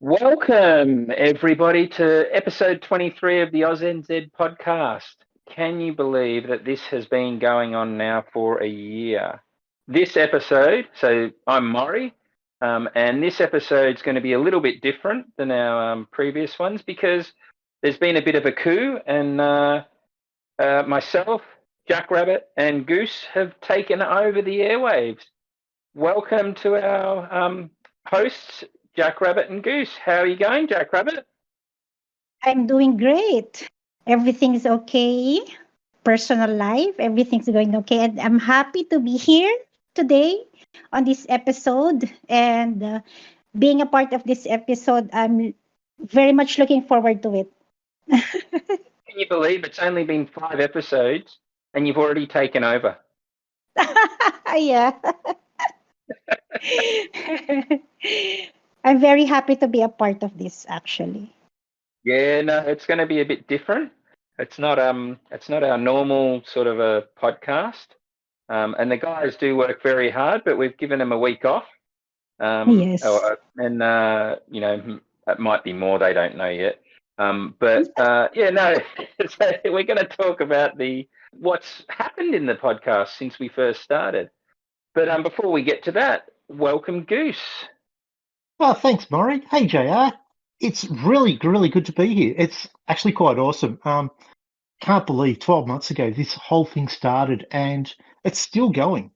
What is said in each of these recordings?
Welcome, everybody, to episode 23 of the AusNZ podcast. Can you believe that this has been going on now for a year? This episode, so I'm Mori, and this episode's going to be a little bit different than our previous ones because there's been a bit of a coup, and myself, Jackrabbit, and Goose have taken over the airwaves. Welcome to our hosts, Jackrabbit and Goose. How are you going, Jackrabbit? I'm doing great. Everything's okay. Personal life, everything's going okay. And I'm happy to be here today on this episode. And being a part of this episode, I'm very much looking forward to it. Can you believe it's only been 5 episodes and you've already taken over? Yeah. I'm very happy to be a part of this, actually. Yeah, no, it's going to be a bit different. It's not our normal sort of a podcast. And the guys do work very hard, but we've given them a week off. Yes. And it might be more, they don't know yet. Yeah, no, so we're going to talk about what's happened in the podcast since we first started. But before we get to that, welcome, Goose. Oh, thanks, Maury. Hey, JR. It's really, really good to be here. It's actually quite awesome. Can't believe 12 months ago this whole thing started and it's still going.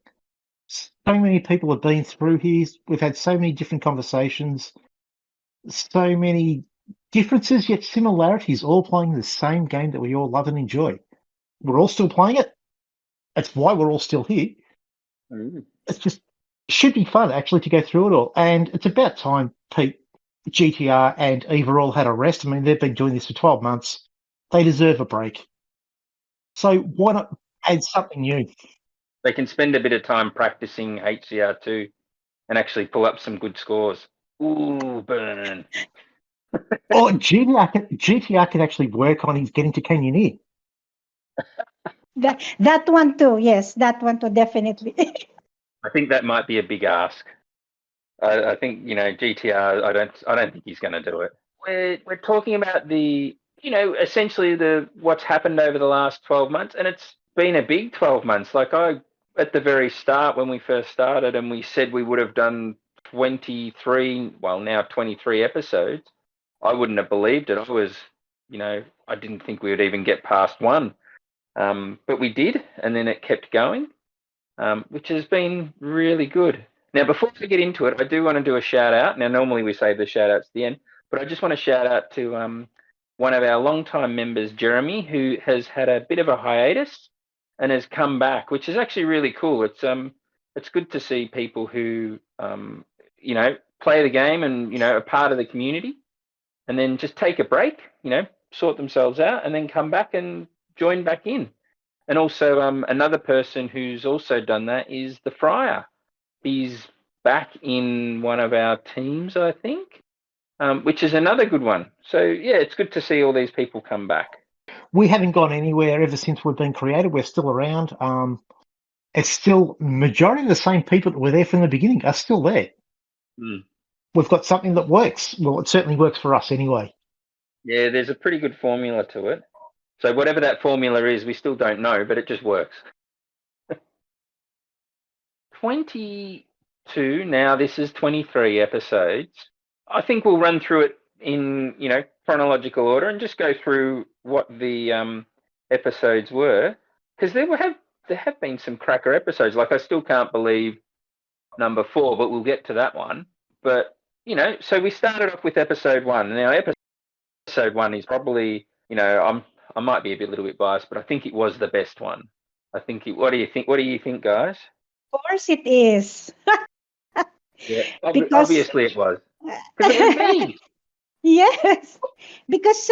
So many people have been through here. We've had so many different conversations, so many differences yet similarities, all playing the same game that we all love and enjoy. We're all still playing it. That's why we're all still here. It's just should be fun actually to go through it all. And it's about time Pete, GTR and EVA all had a rest. I mean, they've been doing this for 12 months. They deserve a break. So why not add something new? They can spend a bit of time practicing HCR2 and actually pull up some good scores. Ooh, burn. Or GTR can actually work on his getting to Canyoneer. That one too. Yes, that one too, definitely. I think that might be a big ask. I think GTR. I don't think he's going to do it. We're talking about essentially what's happened over the last 12 months, and it's been a big 12 months. Like at the very start when we first started, and we said we would have done 23, well now 23 episodes. I wouldn't have believed it. I didn't think we would even get past one, but we did, and then it kept going. Which has been really good. Now, before we get into it, I do want to do a shout out. Now, normally we save the shout outs at the end, but I just want to shout out to one of our longtime members, Jeremy, who has had a bit of a hiatus and has come back, which is actually really cool. It's good to see people who play the game and are part of the community, and then just take a break, sort themselves out, and then come back and join back in. And also another person who's also done that is the Friar. He's back in one of our teams, I think, which is another good one. So, yeah, it's good to see all these people come back. We haven't gone anywhere ever since we've been created. We're still around. It's still majority of the same people that were there from the beginning are still there. We've got something that works. Well, it certainly works for us anyway. Yeah, there's a pretty good formula to it. So whatever that formula is, we still don't know, but it just works. 22 now. This is 23 episodes. I think we'll run through it in chronological order and just go through what the episodes were, because there have been some cracker episodes. Like I still can't believe number 4, but we'll get to that one. But so we started off with episode 1. Now episode 1 is probably I might be a little bit biased, but I think it was the best one. What do you think? What do you think, guys? Of course it is. Yeah, obviously it was. Because it was me. Yes, because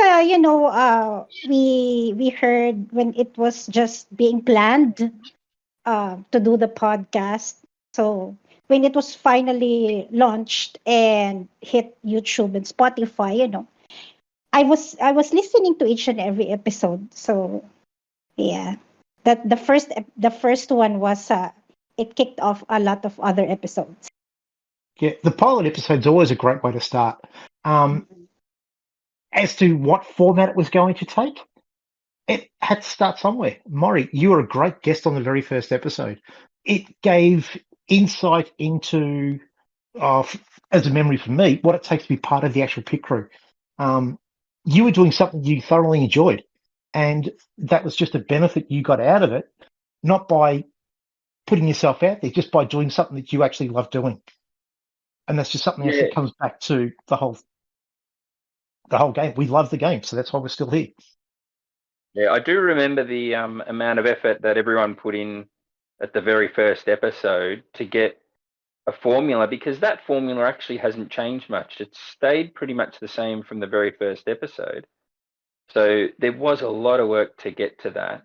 we heard when it was just being planned to do the podcast. So when it was finally launched and hit YouTube and Spotify, I was listening to each and every episode. So yeah, that the first one was it kicked off a lot of other episodes. Yeah, the pilot episode's always a great way to start. As to what format it was going to take, it had to start somewhere. Mori, you were a great guest on the very first episode. It gave insight into, as a memory for me, what it takes to be part of the actual pit crew. You were doing something you thoroughly enjoyed, and that was just a benefit you got out of it, not by putting yourself out there, just by doing something that you actually love doing. And that's just something else that comes back to the whole game. We love the game, so that's why we're still here. Yeah, I do remember the amount of effort that everyone put in at the very first episode to get a formula, because that formula actually hasn't changed much. It's stayed pretty much the same from the very first episode. So there was a lot of work to get to that.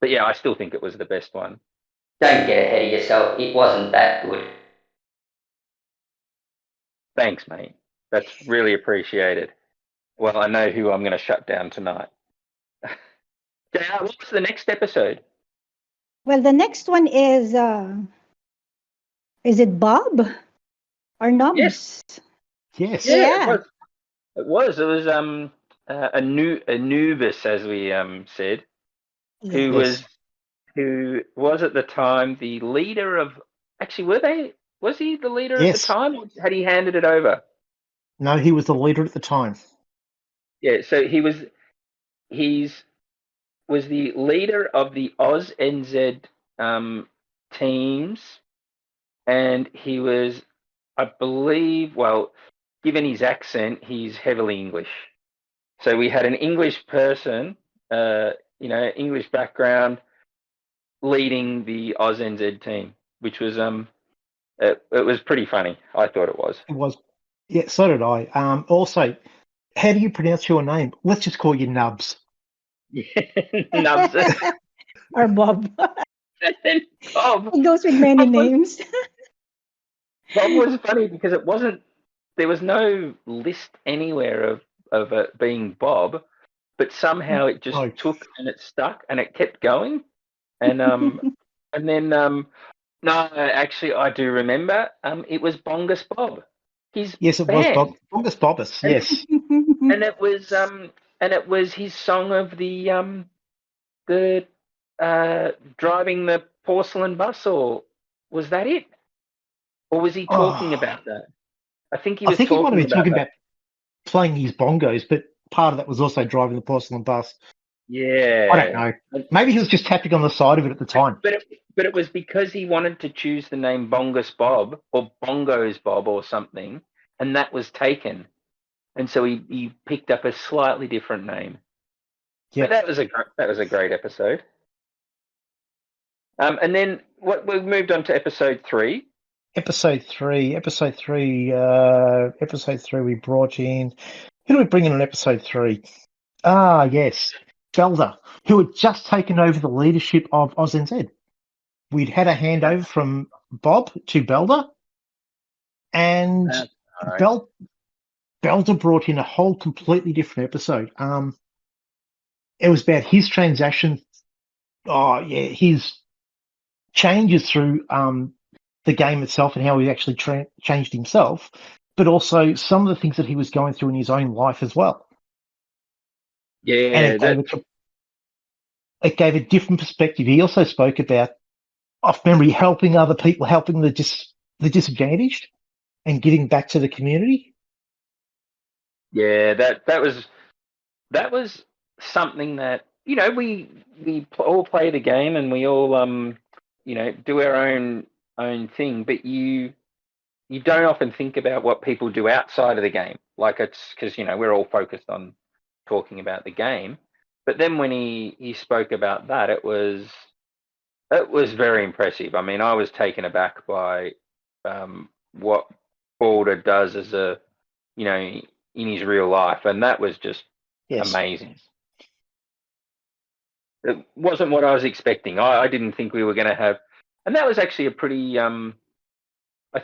But yeah, I still think it was the best one. Don't get ahead of yourself. It wasn't that good. Thanks, mate. That's really appreciated. Well, I know who I'm going to shut down tonight. What's the next episode? Well, the next one is it Bob or Nubs? Yes. Yeah. It was Anubis, as we said, Yes. who was at the time the leader of. Actually, was he the leader at the Yes. time? Or had he handed it over? No, he was the leader at the time. Yeah, so he's was the leader of the Oz NZ teams, and he was, I believe, well, given his accent, he's heavily English. So we had an English person, English background, leading the Oz NZ team, which was it was pretty funny. I thought it was. It was. Yeah, so did I. Also, how do you pronounce your name? Let's just call you Nubs. Nubs. Or Bob. Bob. It goes with many names. Bob was funny because there was no list anywhere of it being Bob, but somehow it just took and it stuck and it kept going. And and then no, actually I do remember it was Bongus Bob. Yes, it was Bongus Bobbus. Yes. And it was his song of the driving the porcelain bus, or was that it? Or was he talking about that? I think he was he might have been talking about playing his bongos, but part of that was also driving the porcelain bus. Yeah. I don't know. Maybe he was just tapping on the side of it at the time. But it was because he wanted to choose the name Bongus Bob or Bongos Bob or something, and that was taken. And so he picked up a slightly different name. Yeah. But that was a great episode. And then we moved on to episode 3. Episode three, we brought in. Who do we bring in episode 3? Ah, yes, Belder, who had just taken over the leadership of Oz NZ. We'd had a handover from Bob to Belder, and Belder brought in a whole completely different episode. It was about his transaction. His changes through the game itself and how he actually changed himself, but also some of the things that he was going through in his own life as well. Yeah, and it gave a different perspective. He also spoke about, off memory, helping other people, helping the disadvantaged, and giving back to the community. Yeah, that was something that, we all play the game and we all do our own thing, but you don't often think about what people do outside of the game. Like, it's because we're all focused on talking about the game. But then when he spoke about that, it was very impressive. I mean, I was taken aback by what Balder does as a in his real life, and that was just amazing. It wasn't what I was expecting. I didn't think we were going to have, and that was actually a pretty. I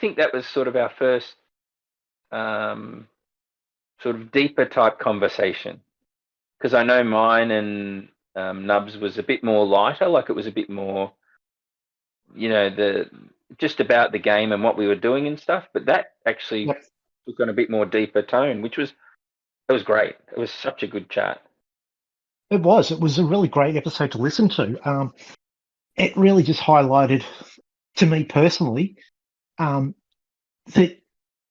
think that was sort of our first sort of deeper type conversation, because I know mine and Nubs was a bit more lighter. Like, it was a bit more, just about the game and what we were doing and stuff. But that actually Yep. took on a bit more deeper tone, which was great. It was such a good chat. It was. It was a really great episode to listen to. It really just highlighted, to me personally, that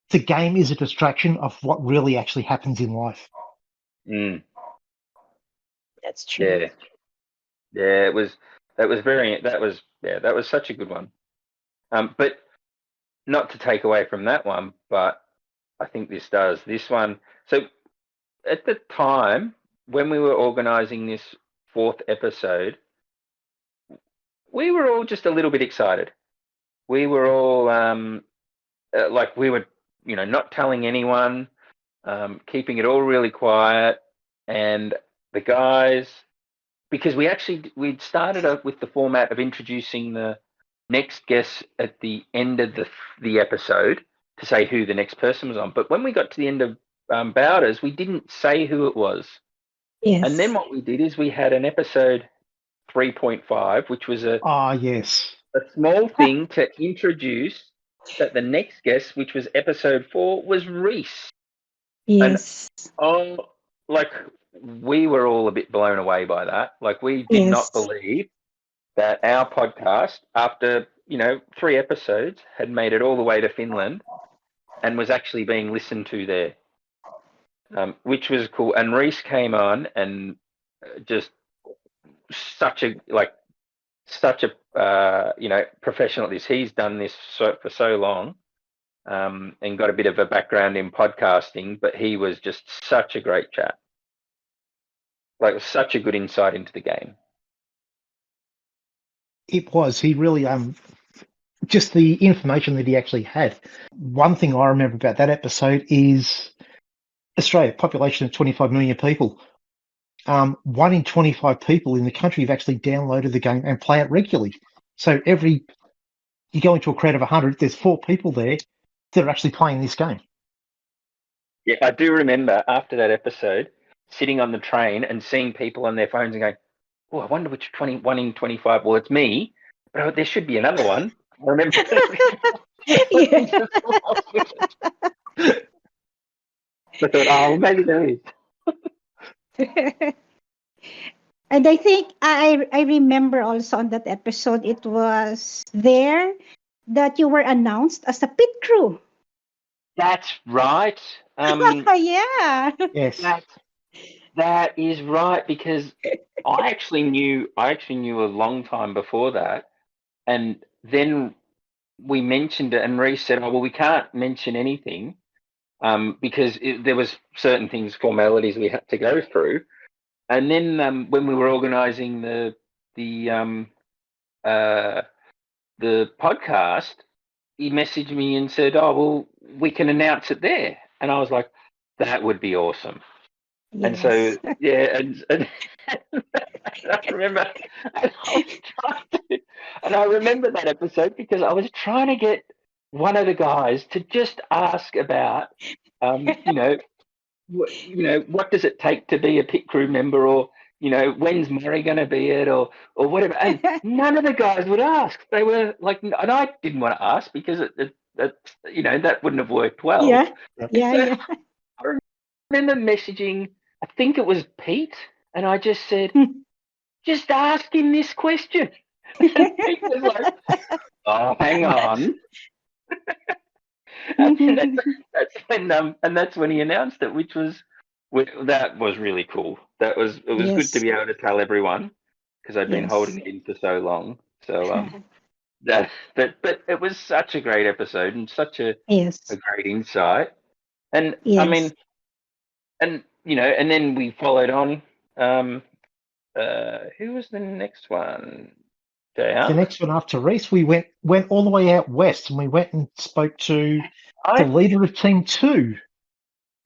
the game is a distraction of what really actually happens in life. Mm, That's true. yeah, yeah. It was. That was very. That was. Yeah, that was such a good one. But not to take away from that one, but I think this does. This one. So at the time when we were organising this fourth episode, we were all just a little bit excited. We were all like we were, not telling anyone, keeping it all really quiet, and the guys, because we'd started up with the format of introducing the next guest at the end of the episode to say who the next person was on. But when we got to the end of Bowders, we didn't say who it was. Yes. And then what we did is we had an episode 3.5, which was a Yes. small thing to introduce that the next guest, which was episode 4, was Reese. Yes. And like we were all a bit blown away by that. Like we did not believe that our podcast, after 3 episodes, had made it all the way to Finland and was actually being listened to there, which was cool. And Reese came on and just such a professional at this. He's done this for so long, and got a bit of a background in podcasting, but he was just such a great chat. Like such a good insight into the game. It was. He really just the information that he actually had. One thing I remember about that episode is Australia, population of 25 million people. 1 in 25 people in the country have actually downloaded the game and play it regularly. So you go into a crowd of 100, there's 4 people there that are actually playing this game. Yeah, I do remember after that episode sitting on the train and seeing people on their phones and going, "Oh, I wonder which 1 in 25. Well, it's me, but there should be another one." I remember. Yeah. I thought, well, maybe there is. And I think I remember also on that episode, it was there that you were announced as a pit crew. That's right. Yeah. Yes. That is right, because I actually knew a long time before that, and then we mentioned it, and Reece said, "Oh, well, we can't mention anything, because there was certain things, formalities we had to go through." And then when we were organising the podcast, he messaged me and said, "Oh, well, we can announce it there." And I was like, "That would be awesome." Yes. And so, yeah, and I remember, and I remember that episode because I was trying to get one of the guys to just ask about, what does it take to be a pit crew member, or when's Mori going to be it, or whatever. And none of the guys would ask. They were like, and I didn't want to ask because that wouldn't have worked well. Yeah. So Yeah. I remember messaging, I think it was Pete, and I just said, "Just ask him this question." And Pete was like, "Oh, hang on." And that's when he announced it, that was really cool. It was good to be able to tell everyone, because I'd been holding it in for so long. So but it was such a great episode and such a great insight. And I mean, and and then we followed on. Who was the next one? The next one after Reece, we went all the way out west, and we went and spoke to the leader of Team 2.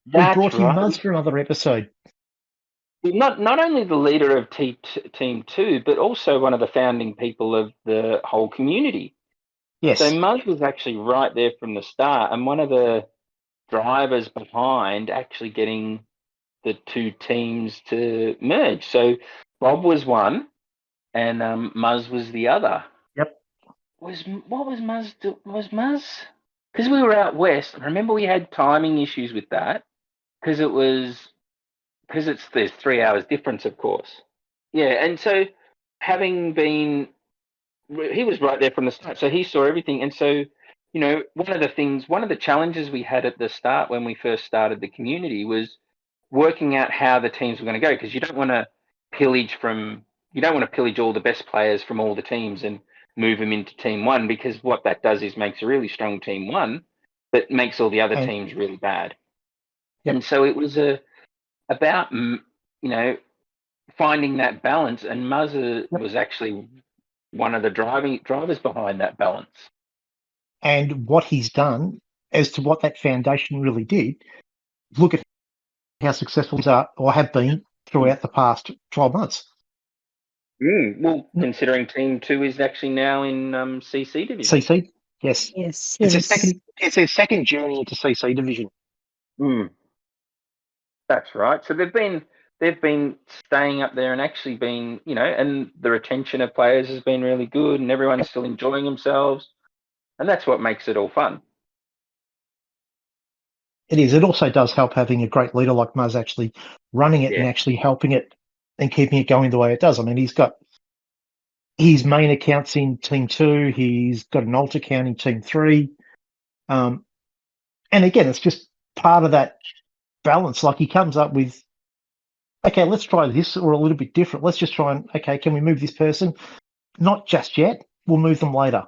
We brought in Muzz for another episode. Not only the leader of Team 2, but also one of the founding people of the whole community. Yes. So Muzz was actually right there from the start, and one of the drivers behind actually getting the 2 teams to merge. So Bob was one, and Muzz was the other. Yep. what was Muzz was Muzz, because we were out west. I remember we had timing issues with that because there's 3 hours difference, of course. Yeah, and so having been, he was right there from the start, so he saw everything. And so, one of the challenges we had at the start when we first started the community was working out how the teams were going to go, because you don't want to pillage all the best players from all the teams and move them into team one, because what that does is makes a really strong team one, but makes all the other And teams really bad. Yep. And so it was about finding that balance, and Muzza was actually one of the drivers behind that balance. and what he's done as to what that foundation really did, look at how successful these are or have been throughout the past 12 months. Well, considering Team 2 is actually now in CC division. CC, yes. Yes, It's yes. their second journey into CC division. That's right. So they've been staying up there and actually been, and the retention of players has been really good, and everyone's still enjoying themselves, and that's what makes it all fun. It is. It also does help having a great leader like Muzz actually running it and Yeah. actually helping it and keeping it going the way it does. I mean, he's got his main accounts in Team 2. He's got an alt account in Team 3. And again, it's just part of that balance. Like he comes up with, okay, let's try this or a little bit different. Let's just try and, okay, can we move this person? Not just yet. We'll move them later.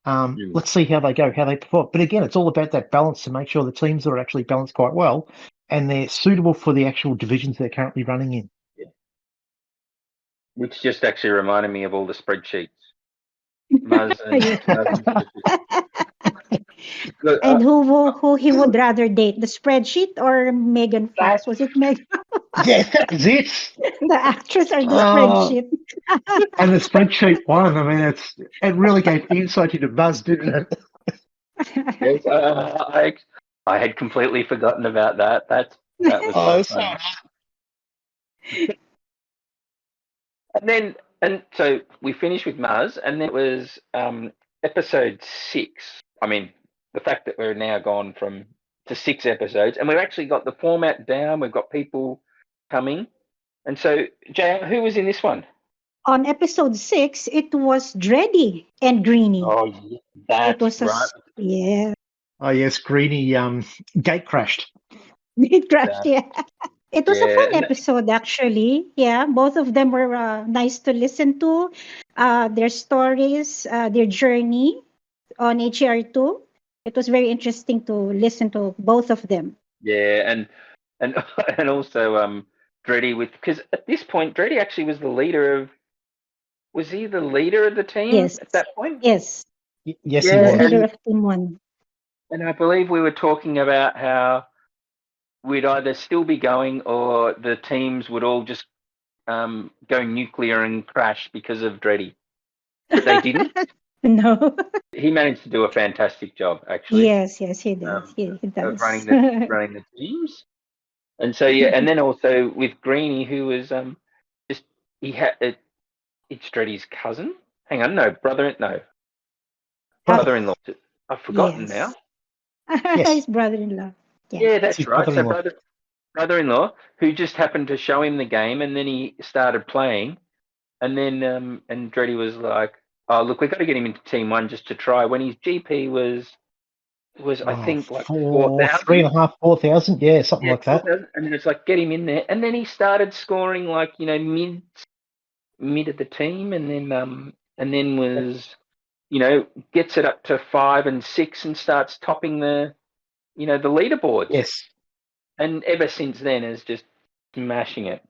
Let's see how they go, how they perform. But again, it's all about that balance to make sure the teams are actually balanced quite well and they're suitable for the actual divisions they're currently running in. Which just actually reminded me of all the spreadsheets. Muzz Look, And who he would rather date, the spreadsheet or Megan Fox? Was it Megan, Yes, that was it. the actress, or the Oh. spreadsheet? And the spreadsheet one, I mean, it really gave insight into Buzz, didn't it? yes, I had completely forgotten about that. That was Oh, so fun. And so we finished with Muzz, and then it was episode 6. I mean, the fact that we're now gone to 6 episodes, and we've actually got the format down. We've got people coming, and so Jay, who was in this one? On episode 6, it was Dreddy and Greenie. Oh, yeah, that's It was right. Yeah. Oh, yes, Greenie gate crashed. It crashed, yeah. It was a fun Yeah. episode, actually. Yeah, both of them were nice to listen to. Their stories, their journey on HER2. It was very interesting to listen to both of them. Yeah, and and also Dreddy, because at this point Dreddy actually was the leader of. Was he the leader of the team Yes. at that point? Yes. Yes, Yeah, he was. Leader of Team 1. And I believe we were talking about how we'd either still be going or the teams would all just go nuclear and crash because of Dreddy. But they didn't. No. He managed to do a fantastic job, actually. Yes, he does. He does. Of running the teams. And so and then also with Greenie, who was just it's Dreddy's cousin. Hang on, brother-in-law. I've forgotten now. Yes. His brother-in-law. Yeah, that's His right. So brother-in-law. brother-in-law, who just happened to show him the game, and then he started playing, and then and Dreddy was like, "Oh, look, we've got to get him into Team 1 just to try." When his GP was I think like 4,000, 3,500, 4,000, yeah, something like that. 4,000, and it's like get him in there, and then he started scoring like mid of the team, and then was gets it up to 5 and 6 and starts topping the the leaderboards. Yes. And ever since then is just smashing it.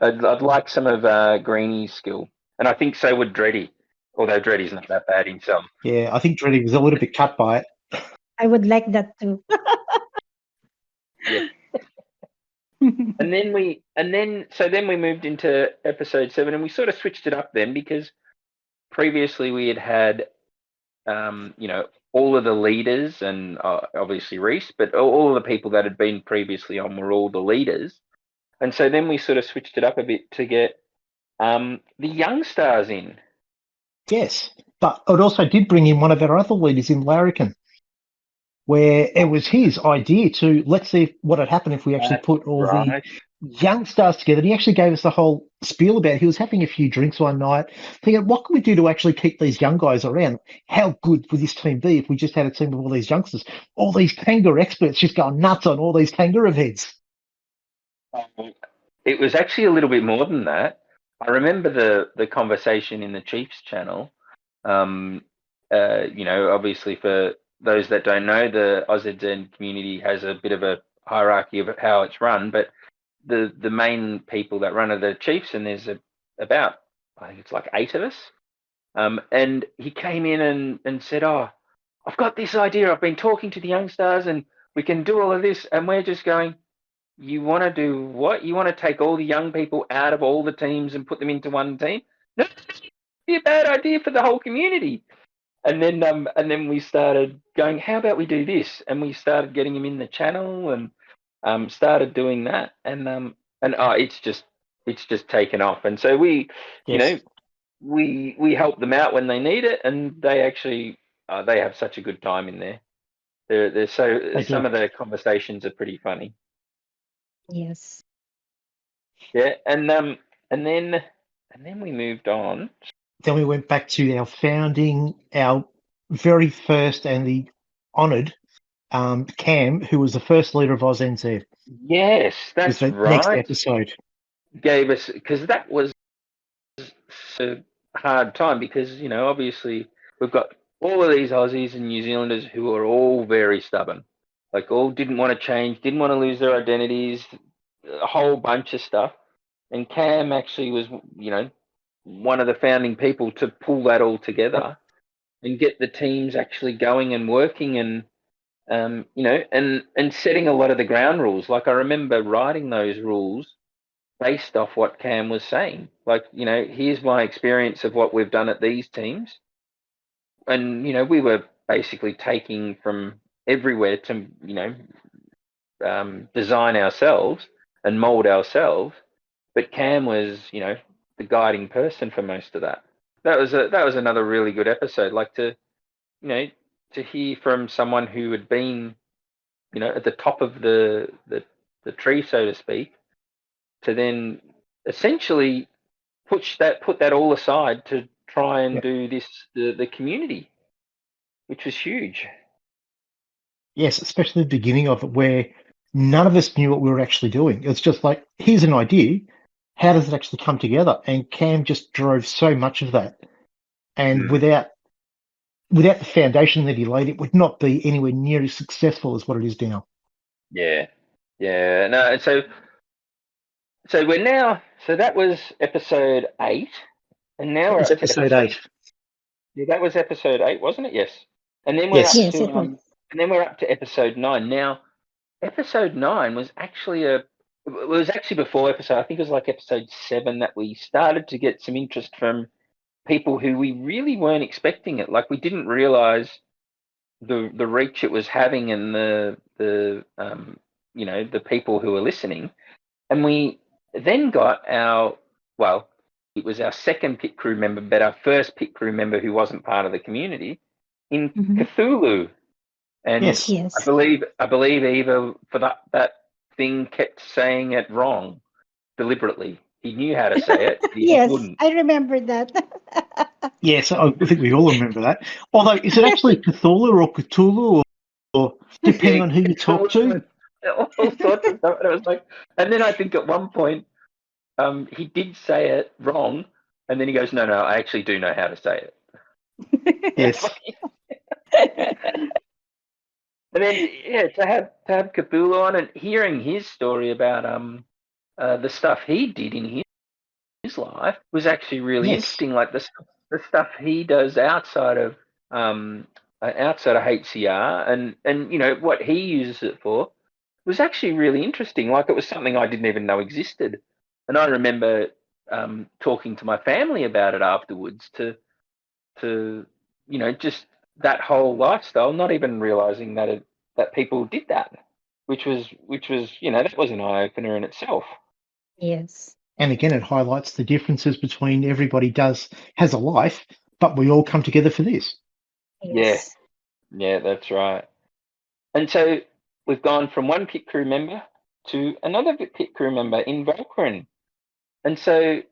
I'd like some of Greenie's skill, and I think so would Dreddy, although Dreddy's not that bad himself. Yeah, I think Dreddy was a little bit cut by it. I would like that too. Yeah. And then we moved into episode 7, and we sort of switched it up then, because previously we had all of the leaders and obviously Reese, but all of the people that had been previously on were all the leaders. And so then we sort of switched it up a bit to get the young stars in. Yes, but it also did bring in one of our other leaders in Larrikin, where it was his idea to let's see what would happen if we actually That's put all the right. young stars together. And he actually gave us the whole spiel about it. He was having a few drinks one night, thinking, what can we do to actually keep these young guys around? How good would this team be if we just had a team of all these youngsters? All these kangaroo experts just going nuts on all these kangaroo heads. It was actually a little bit more than that. I remember the conversation in the Chiefs channel. Obviously for those that don't know, the OZN community has a bit of a hierarchy of how it's run, but the main people that run are the Chiefs, and there's about, I think it's like 8 of us. And he came in and said, "Oh, I've got this idea. I've been talking to the young stars, and we can do all of this." And we're just going, "You want to do what? You want to take all the young people out of all the teams and put them into one team? No, it'd be a bad idea for the whole community." And then we started going, "How about we do this?" And we started getting him in the channel and started doing that. And it's just taken off. And so Yes, we help them out when they need it, and they actually they have such a good time in there. They're so they do. some of the conversations are pretty funny. Yes. Yeah, and then we moved on. Then we went back to our founding, our very first and the honoured Cam, who was the first leader of OzNZ, Yes, was that's the next right. episode. Gave us, because that was a hard time, because obviously we've got all of these Aussies and New Zealanders who are all very stubborn, like all didn't want to change, didn't want to lose their identities, a whole bunch of stuff. And Cam actually was, one of the founding people to pull that all together and get the teams actually going and working, and setting a lot of the ground rules. Like I remember writing those rules based off what Cam was saying. Like, here's my experience of what we've done at these teams. And, we were basically taking from everywhere to, design ourselves and mold ourselves. But Cam was, the guiding person for most of that. That was another really good episode. Like you know, to hear from someone who had been, at the top of the tree, so to speak, to then essentially put that all aside to try and Yeah. do this the community, which was huge. Yes, especially the beginning of it, where none of us knew what we were actually doing. It's just like, here's an idea. How does it actually come together? And Cam just drove so much of that. And Mm. without the foundation that he laid, it would not be anywhere near as successful as what it is now. Yeah, yeah. No, and so we're now. So that was episode 8, and now That we're was up to episode 8. Yeah, that was episode 8, wasn't it? Yes. And then we're up Yes. Yes, to it was. episode 9. Now, episode 9 was actually before episode. I think it was like episode 7 that we started to get some interest from people who we really weren't expecting it. Like we didn't realize the reach it was having, and the people who were listening. And we then got it was our second pit crew member, but our first pit crew member who wasn't part of the community, in Mhm. Cthulhu. And Yes. I Yes. believe Eva, for that thing, kept saying it wrong deliberately. He knew how to say it, but he just Yes, wouldn't. I remember that. Yes, I think we all remember that. Although, is it actually Cthulhu or Cthulhu, or depending Yeah, on who you talk Cthulhu to? and all sorts of stuff. And it was like, and then I think at one point, he did say it wrong, and then he goes, "No, I actually do know how to say it." Yes. And then, yeah, to have Cthulhu on and hearing his story about the stuff he did in his life was actually really Yes. interesting. Like the stuff he does outside of HCR, and what he uses it for was actually really interesting. Like it was something I didn't even know existed. And I remember talking to my family about it afterwards, to just that whole lifestyle, not even realizing that people did that, which was that was an eye opener in itself. Yes. And again, it highlights the differences between everybody has a life, but we all come together for this. Yes. Yeah, that's right. And so we've gone from one pit crew member to another pit crew member in Valkyrie. And so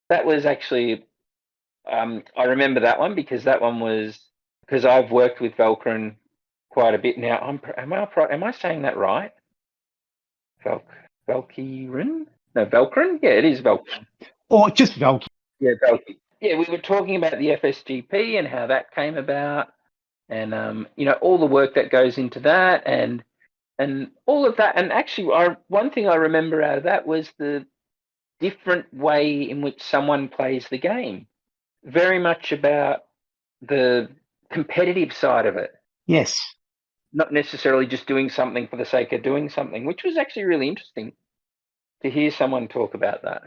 that was actually, I remember that one because I've worked with Valkyrie quite a bit now. Am I saying that right? Valkyrie? No, Valkyrie? Yeah, it is Valkyrie. Or just Valky. Yeah, Valkyrie. Yeah, we were talking about the FSGP and how that came about, and all the work that goes into that, and all of that. And actually, one thing I remember out of that was the different way in which someone plays the game. Very much about the competitive side of it, Yes. not necessarily just doing something for the sake of doing something, which was actually really interesting to hear someone talk about that.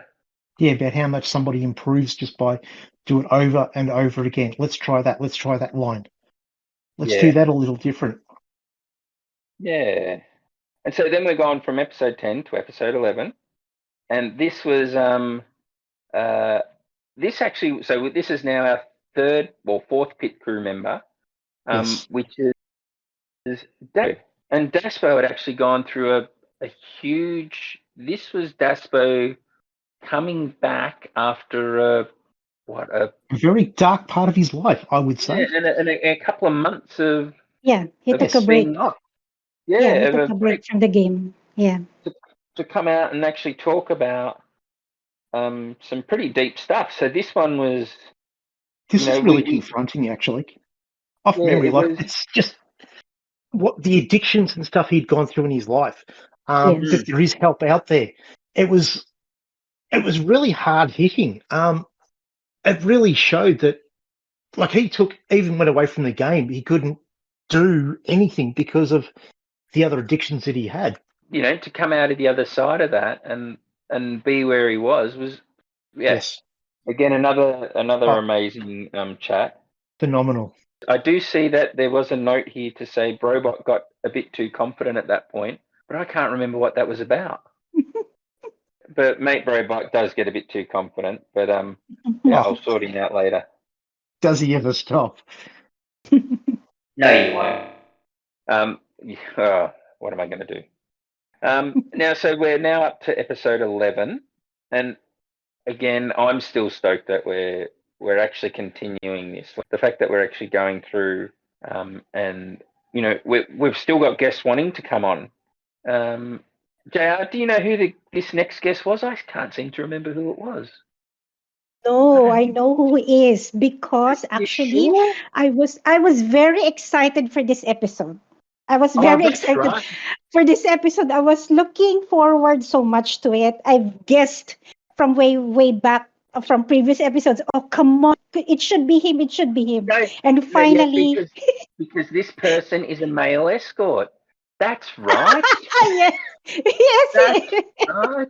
Yeah, about how much somebody improves just by do it over and over again. Let's try that. Let's try that line. Let's do that a little different. Yeah. And so then we're gone from episode 10 to episode 11. And this was, this is now our fourth pit crew member, Yes. which is Daspo. And Daspo had actually gone through a huge, this was Daspo coming back after A very dark part of his life, I would say. and a couple of months of He took a break. being up. He took a break from the game. Yeah. To come out and actually talk about some pretty deep stuff. So this one was. This is really confronting, actually. Off memory, it's just what the addictions and stuff he'd gone through in his life. That there is help out there. It was really hard hitting. It really showed that, like, he even went away from the game. He couldn't do anything because of the other addictions that he had. To come out of the other side of that and be where he was yes. Again, another amazing chat. Phenomenal. I do see that there was a note here to say Brobot got a bit too confident at that point, but I can't remember what that was about. But mate Brobot does get a bit too confident, but I'll sort him out later. Does he ever stop? No, you won't. What am I going to do? Now, so we're now up to episode 11, and again, I'm still stoked that we're actually continuing this. The fact that we're actually going through, and we've still got guests wanting to come on. JR, do you know who this next guest was? I can't seem to remember who it was. No, I know who he is because actually sure? I was very excited for this episode. I was very excited for this episode. I was looking forward so much to it. I've guessed from way back from previous episodes. Oh, come on. It should be him. It should be him. No, and finally. Because this person is a male escort. That's right. Yes. That's right.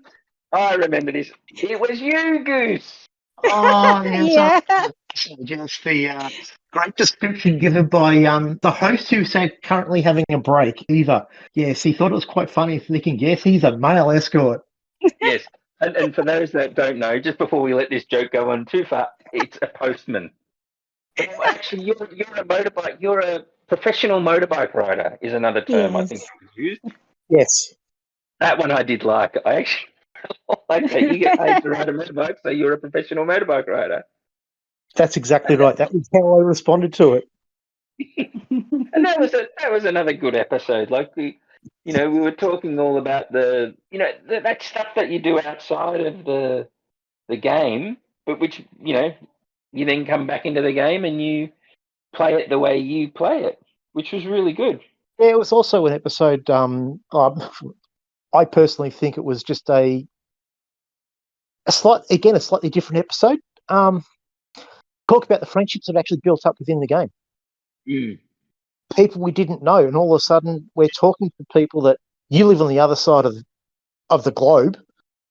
I remember this. It was you, Goose. Oh, yeah. Just the great description given by the host who said currently having a break, Eva. Yes, he thought it was quite funny thinking, yes, he's a male escort. Yes. And for those that don't know, just before we let this joke go on too far, it's a postman. Well, actually, you're a motorbike. You're a professional motorbike rider is another term I think was used. Yes. That one I did like. I actually like that you get paid to ride a motorbike, so you're a professional motorbike rider. That's exactly right. That was how I responded to it. And that was another good episode. Like we were talking all about that stuff that you do outside of the game, but which you then come back into the game and you play it the way you play it, which was really good. Yeah, it was also an episode. I personally think it was just a slightly different episode. Talk about the friendships that actually built up within the game. People we didn't know, and all of a sudden we're talking to people that you live on the other side of the globe,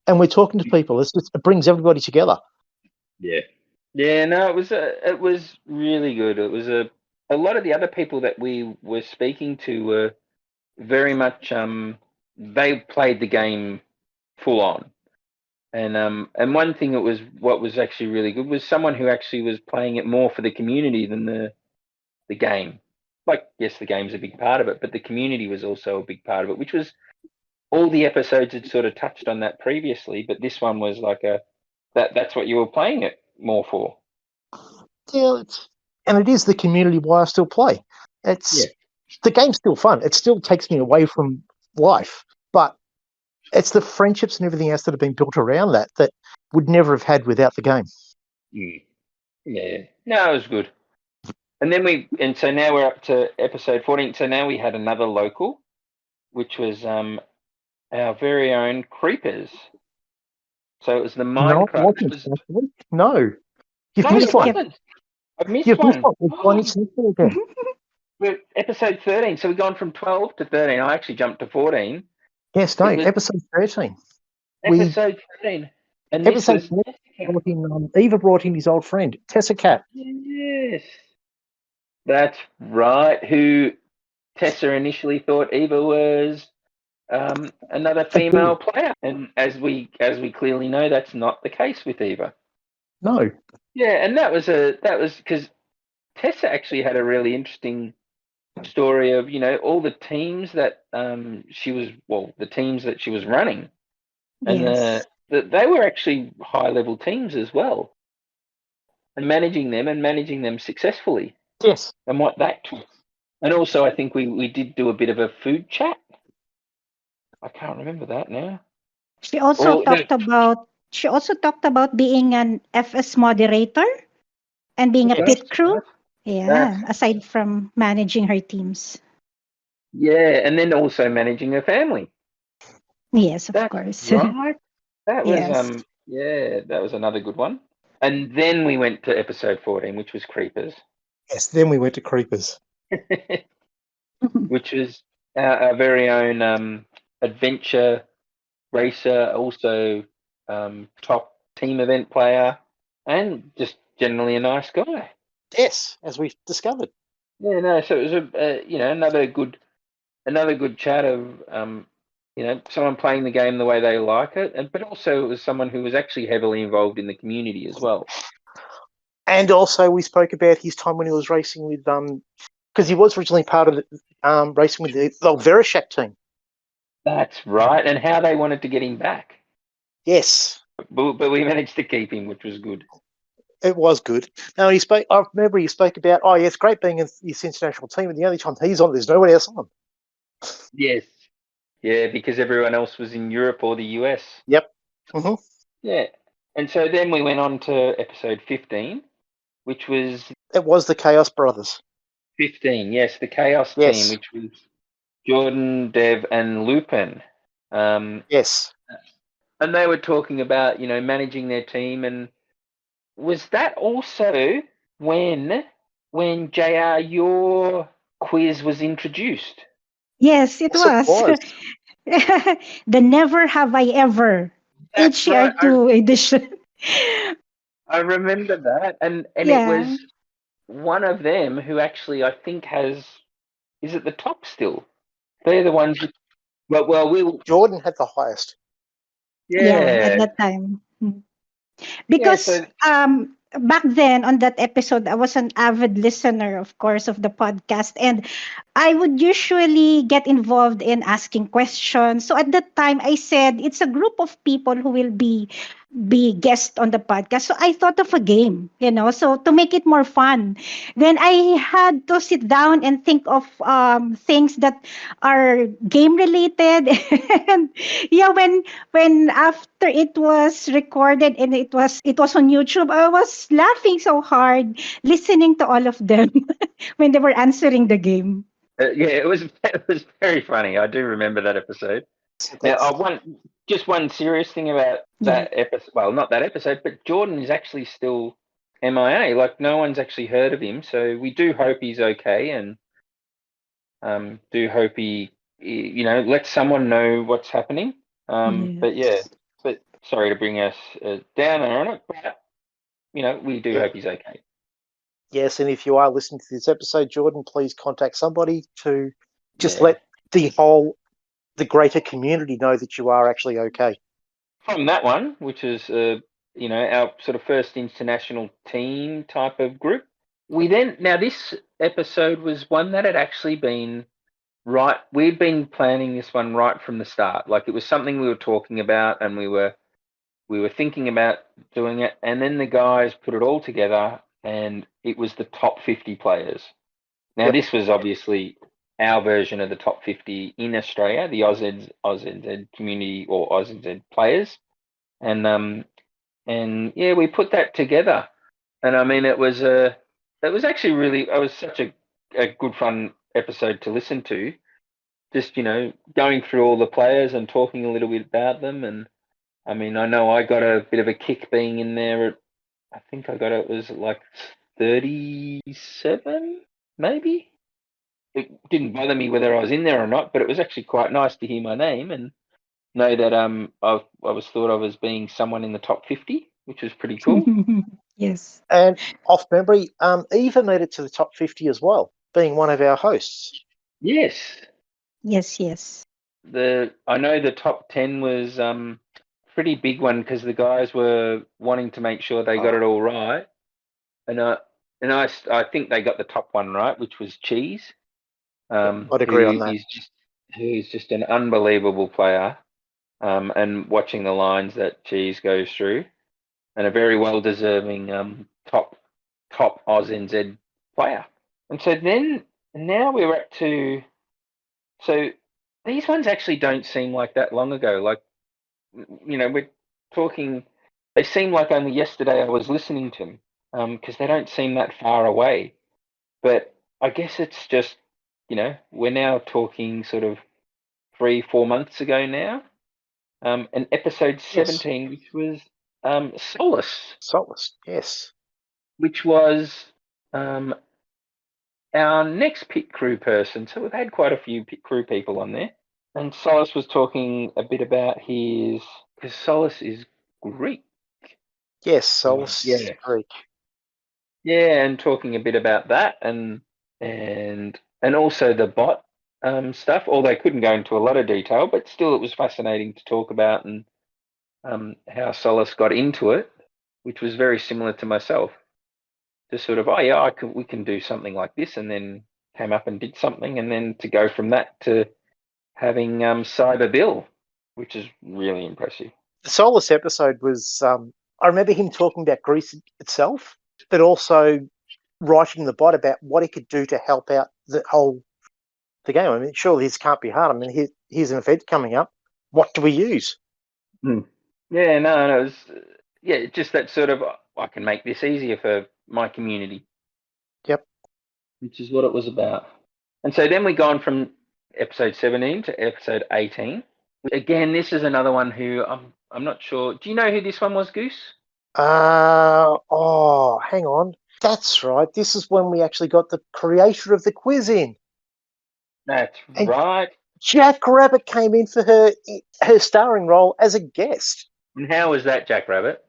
and we're talking to people. It brings everybody together. Yeah. No, it was really good. It was a lot of the other people that we were speaking to were very much they played the game full on. And one thing what was actually really good was someone who actually was playing it more for the community than the game. Like, yes, the game's a big part of it, but the community was also a big part of it, which was all the episodes had sort of touched on that previously, but this one was like that's what you were playing it more for. Yeah, and it is the community why I still play. The game's still fun. It still takes me away from life, but it's the friendships and everything else that have been built around that would never have had without the game. Yeah. No, it was good. And so now we're up to episode 14. So now we had another local, which was our very own Creepers. So it was the Minecraft. No, you've No, missed it one. wasn't. I've missed You've one. missed one. It's one essential again. We're episode 13. So we've gone from 12 to 13. I actually jumped to 14. Yes, no, episode 13. Episode 13. And episode 14, Eva brought in his old friend, Tessa Cat. Yes. That's right. Who Tessa initially thought Eva was another female player. And as we clearly know, that's not the case with Eva. No. Yeah, and that was because Tessa actually had a really interesting story of, all the teams that the teams that she was running, and they were actually high level teams as well, and managing them successfully. Yes, and what that took. And also, I think we did do a bit of a food chat. I can't remember that now. She also talked about being an FS moderator and being a pit crew. Yeah, aside from managing her teams. Yeah, and then also managing her family. Yes, of course. Right. That was Yes. that was another good one. And then we went to episode 14, which was Creepers. Yes, then we went to Creepers. Which was our very own adventure racer, also top team event player, and just generally a nice guy. Yes, as we discovered. Yeah, no. So it was another good chat of someone playing the game the way they like it, but also it was someone who was actually heavily involved in the community as well. And also we spoke about his time when he was racing with because he was originally part of the, racing with the Vereshak team. That's right, and how they wanted to get him back. Yes. But we managed to keep him, which was good. It was good. Now I remember he spoke about, it's great being in this international team, and the only time he's on, there's no one else on. Yes. Yeah, because everyone else was in Europe or the US. Yep. Mm-hmm. Yeah. And so then we went on to episode 15, which was... It was the Chaos Brothers. 15, yes, the Chaos team, which was Jordan, Dev, and Lupin. Yes. And they were talking about, managing their team. And was that also when JR, your quiz was introduced? Yes, it was. The Never Have I Ever HCR2 edition. I remember that. And it was one of them who actually, I think, is at the top still. They're the ones Jordan had the highest. Yeah, at that time. Because back then on that episode, I was an avid listener, of course, of the podcast, and I would usually get involved in asking questions. So at that time, I said it's a group of people who will be guests on the podcast. So I thought of a game, so to make it more fun. Then I had to sit down and think of things that are game related. And when after it was recorded and it was on YouTube, I was laughing so hard listening to all of them when they were answering the game. It was very funny. I do remember that episode. Now, one serious thing about that episode. Well, not that episode, but Jordan is actually still MIA. Like, no one's actually heard of him. So we do hope he's okay, and do hope he lets someone know what's happening. But sorry to bring us down on it, but we do hope he's okay. Yes, and if you are listening to this episode, Jordan, please contact somebody to just let the greater community know that you are actually okay. from that one, which is our sort of first international team type of group. Now this episode was one that had actually been right. We'd been planning this one right from the start. Like it was something we were talking about, and we were thinking about doing it, and then the guys put it all together, and it was the top 50 players. Now, Yep. this was obviously our version of the top 50 in Australia, the OZZ community or OZZ players, and yeah, we put that together, and I mean, it was actually really, it was such a good fun episode to listen to. Just going through all the players and talking a little bit about them, and I mean, I know I got a bit of a kick being in there at, I think it was like 37, maybe. It didn't bother me whether I was in there or not, but it was actually quite nice to hear my name and know that I was thought of as being someone in the top 50, which was pretty cool. Yes. And off memory, Eva made it to the top 50 as well, being one of our hosts. Yes. Yes. I know the top 10 was pretty big one because the guys were wanting to make sure they got it all right, and I think they got the top one right, which was Cheese. I'd agree on that. Who's just an unbelievable player, and watching the lines that Cheese goes through, and a very well deserving top OZNZ player. And so then now we're up to, so these ones actually don't seem like that long ago. Like, we're talking, they seem like only yesterday I was listening to them, because they don't seem that far away. But I guess it's just, we're now talking sort of 3-4 months ago now. And episode 17, which was Solace. Solace, yes. Which was our next pit crew person. So we've had quite a few pit crew people on there. And Solace was talking a bit about because Solace is Greek. Yes, Solace is Greek. Yeah, and talking a bit about that and also the bot stuff. Although I couldn't go into a lot of detail, but still it was fascinating to talk about, and how Solace got into it, which was very similar to myself. Just sort of, we can do something like this, and then came up and did something, and then to go from that to having Cyber Bill, which is really impressive. The Solace episode was, I remember him talking about Greece itself, but also writing the bot about what he could do to help out the game. I mean, surely this can't be hard. I mean, here's an event coming up. What do we use? Yeah, no, it was, just that sort of, I can make this easier for my community. Yep. Which is what it was about. And so then we gone from episode 17 to episode 18. Again, this is another one who I'm not sure. Do you know who this one was, Goose? Hang on. That's right. This is when we actually got the creator of the quiz in. That's right. Jack Rabbit came in for her starring role as a guest. And how was that, Jack Rabbit?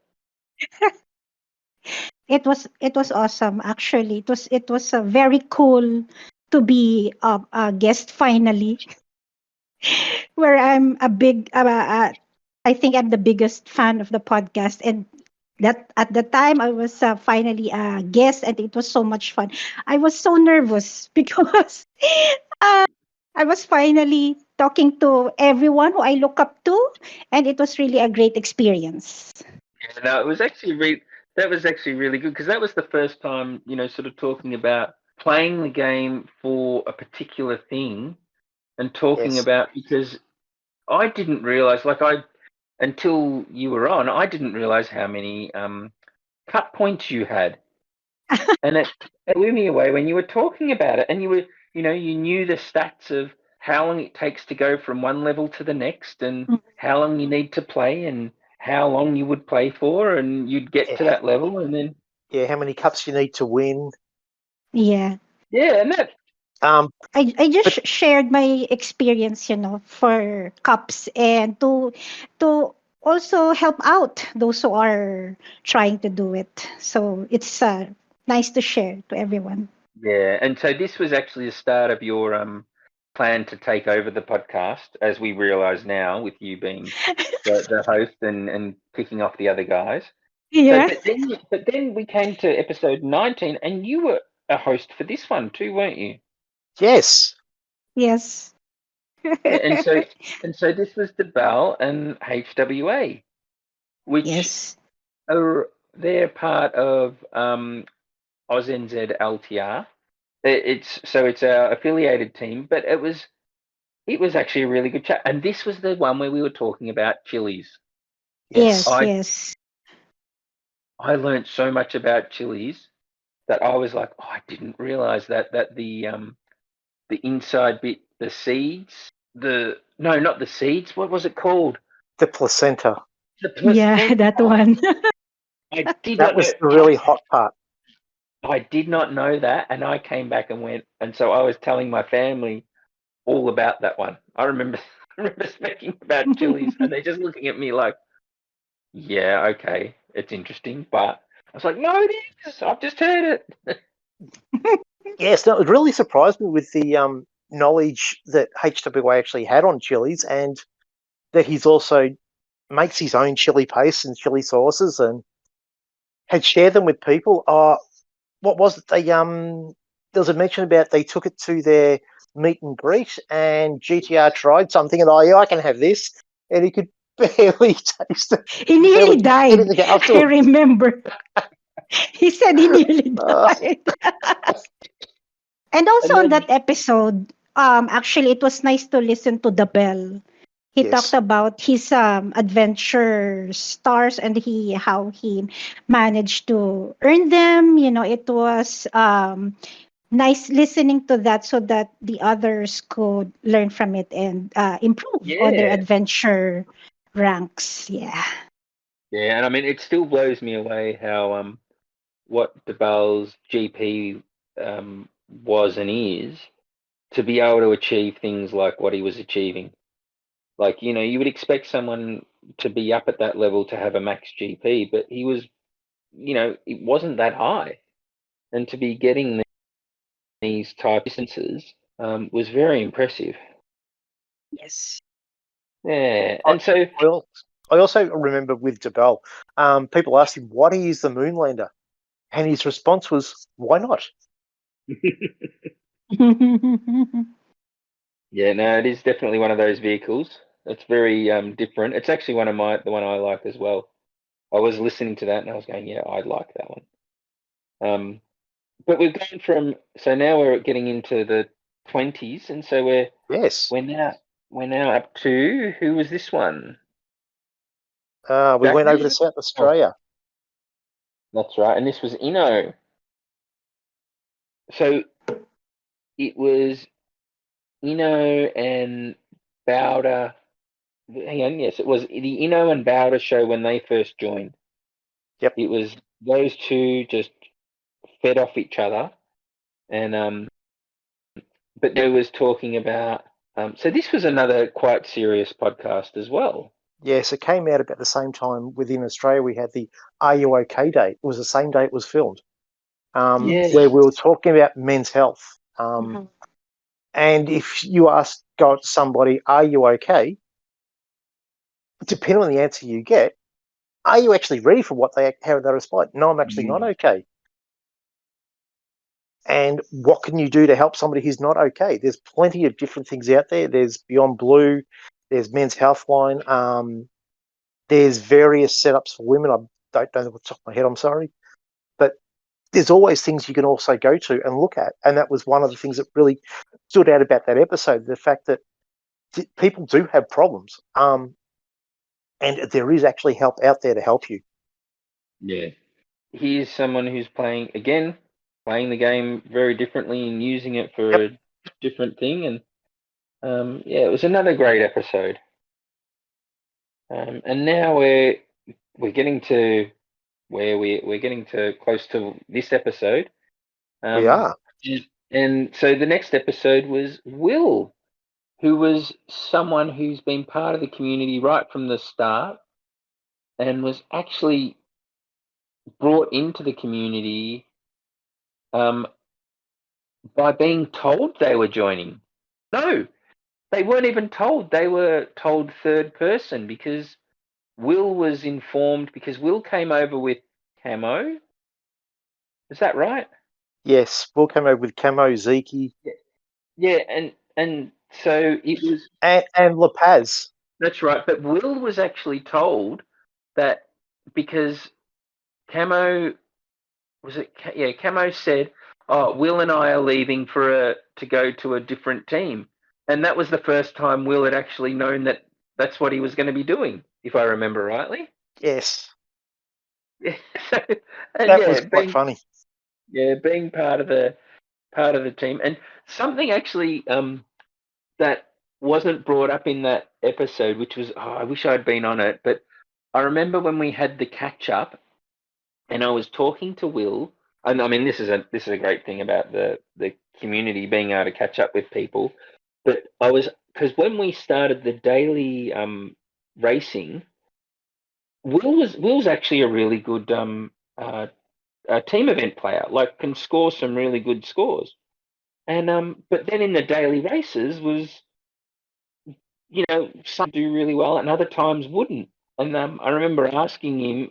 It was awesome. Actually, it was very cool to be a guest finally. Where I'm a big, I think I'm the biggest fan of the podcast, and that at the time I was finally a guest, and it was so much fun. I was so nervous because I was finally talking to everyone who I look up to, and it was really a great experience. Yeah, no, it was actually that was actually really good, because that was the first time, sort of talking about playing the game for a particular thing and talking about, because I didn't realize, until you were on, I didn't realize how many cut points you had. And it blew me away when you were talking about it, and you were, you knew the stats of how long it takes to go from one level to the next, and how long you need to play, and how long you would play for, and you'd get to that level, and then how many cups you need to win. Yeah, and that. I just shared my experience, for cups, and to also help out those who are trying to do it. So it's nice to share to everyone. Yeah, and so this was actually the start of your planned to take over the podcast, as we realise now, with you being the host and kicking off the other guys. Yeah. So, but then we came to episode 19, and you were a host for this one too, weren't you? Yes. Yes. Yeah, and so this was the Bell and HWA, which Yes. are they're part of AusNZ LTR. It's our affiliated team, but it was actually a really good chat. And this was the one where we were talking about chilies. Yes. Yes. Yes. I learned so much about chilies that I was like, oh, I didn't realize that the inside bit, the seeds, no, not the seeds. What was it called? The placenta. The Yeah, placenta. that one. I did That not know. was the really hot part. I did not know that, and I came back and went, and so I was telling my family all about that one. I remember speaking about chilies, and they're just looking at me like, "Yeah, okay, it's interesting," but I was like, "No, it is. I've just heard it." Yes, no, it really surprised me with the knowledge that HWA actually had on chilies, and that he's also makes his own chili paste and chili sauces and had shared them with people. What was it? There was a mention about they took it to their meet and greet, and GTR tried something, and yeah, I can have this, and he could barely taste it. He nearly Barely get died. anything I afterwards. remember. He said he nearly Uh, died. And also And on then, that episode, actually it was nice to listen to the Bell. He talked yes, about his adventure stars and how he managed to earn them. It was nice listening to that so that the others could learn from it and improve on their yeah, adventure ranks. Yeah. yeah, and I mean, it still blows me away how what DeBell's GP was and is to be able to achieve things like what he was achieving. Like, you would expect someone to be up at that level to have a max GP, but he was, it wasn't that high. And to be getting these type distances was very impressive. Yes. Yeah, I, and so I also remember with DeBell, people asked him why he is the moonlander, and his response was, "Why not?" yeah, no, it is definitely one of those vehicles. It's very different. It's actually the one I like as well. I was listening to that and I was going, yeah, I'd like that one. But we've gone from so now we're getting into the 20s, and so Yes, we're now up to who was this one? we Jack went over to Reed? South Oh, Australia. that's right, and this was Inno. So it was Inno and Bowder. Hang on, yes, it was the Inno and Bowder show when they first joined. Yep. It was those two just fed off each other, and but they was talking about. So this was another quite serious podcast as well. Yes, it came out about the same time within Australia. We had the Are You OK Day. It was the same day it was filmed, Yeah, where we were talking about men's health. Mhm. And if you go to somebody, "Are you okay?" Depending on the answer you get, are you actually ready for how they respond? No, I'm actually not okay. And what can you do to help somebody who's not okay? There's plenty of different things out there. There's Beyond Blue, there's Men's Health Line, there's various setups for women. I don't know what's off my head, I'm sorry. But there's always things you can also go to and look at. And that was one of the things that really stood out about that episode, the fact that people do have problems. And there is actually help out there to help you. yeah. He's someone who's playing the game very differently and using it for Yep. a different thing. And yeah, it was another great episode. And now we're getting to where we're getting to close to this episode. We are. And so the next episode was Will, who was someone who's been part of the community right from the start and was actually brought into the community by being told they were joining. No, they weren't even told. They were told third person because Will was informed because Will came over with Camo. Is that right? Yes, Will came over with Camo, Zeke, Yeah, and so it was. and La Paz. That's right. But Will was actually told that because Camo was it? Yeah, Camo said, "Oh, Will and I are leaving to go to a different team," and that was the first time Will had actually known that that's what he was going to be doing, if I remember rightly. Yes, Yeah, so, and that was quite funny. being part of the team, and something actually that wasn't brought up in that episode, which was I wish I'd been on it, but I remember when we had the catch up, and I was talking to Will, and I mean this is a great thing about the community being able to catch up with people, but I was because when we started the daily racing, Will's actually a really good team event player, like can score some really good scores. And but then in the daily races was, some do really well and other times wouldn't. And I remember asking him,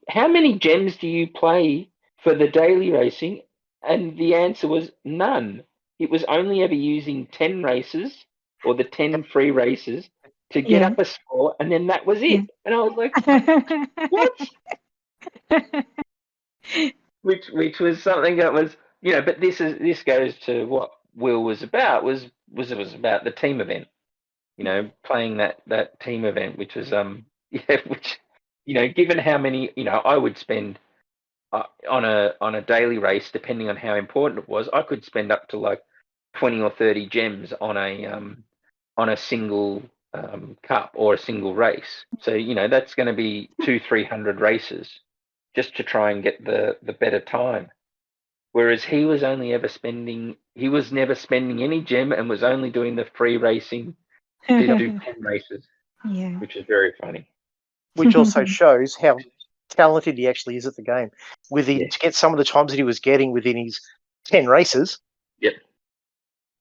how many gems do you play for the daily racing? And the answer was none. It was only ever using 10 races or the 10 free races to get Yeah. up a score, and then that was it. Yeah. And I was like, what? Which was something that was, but this goes to what Will was about, it was about the team event, playing that team event, which was yeah, which, given how many, I would spend on a daily race, depending on how important it was, I could spend up to like 20 or 30 gems on a single cup or a single race. So that's going to be 200-300 races just to try and get the better time. Whereas he was never spending any gem and was only doing the free racing to do 10 races, Yeah. which is very funny. Which also shows how talented he actually is at the game. Yeah. To get some of the times that he was getting within his 10 races. Yep.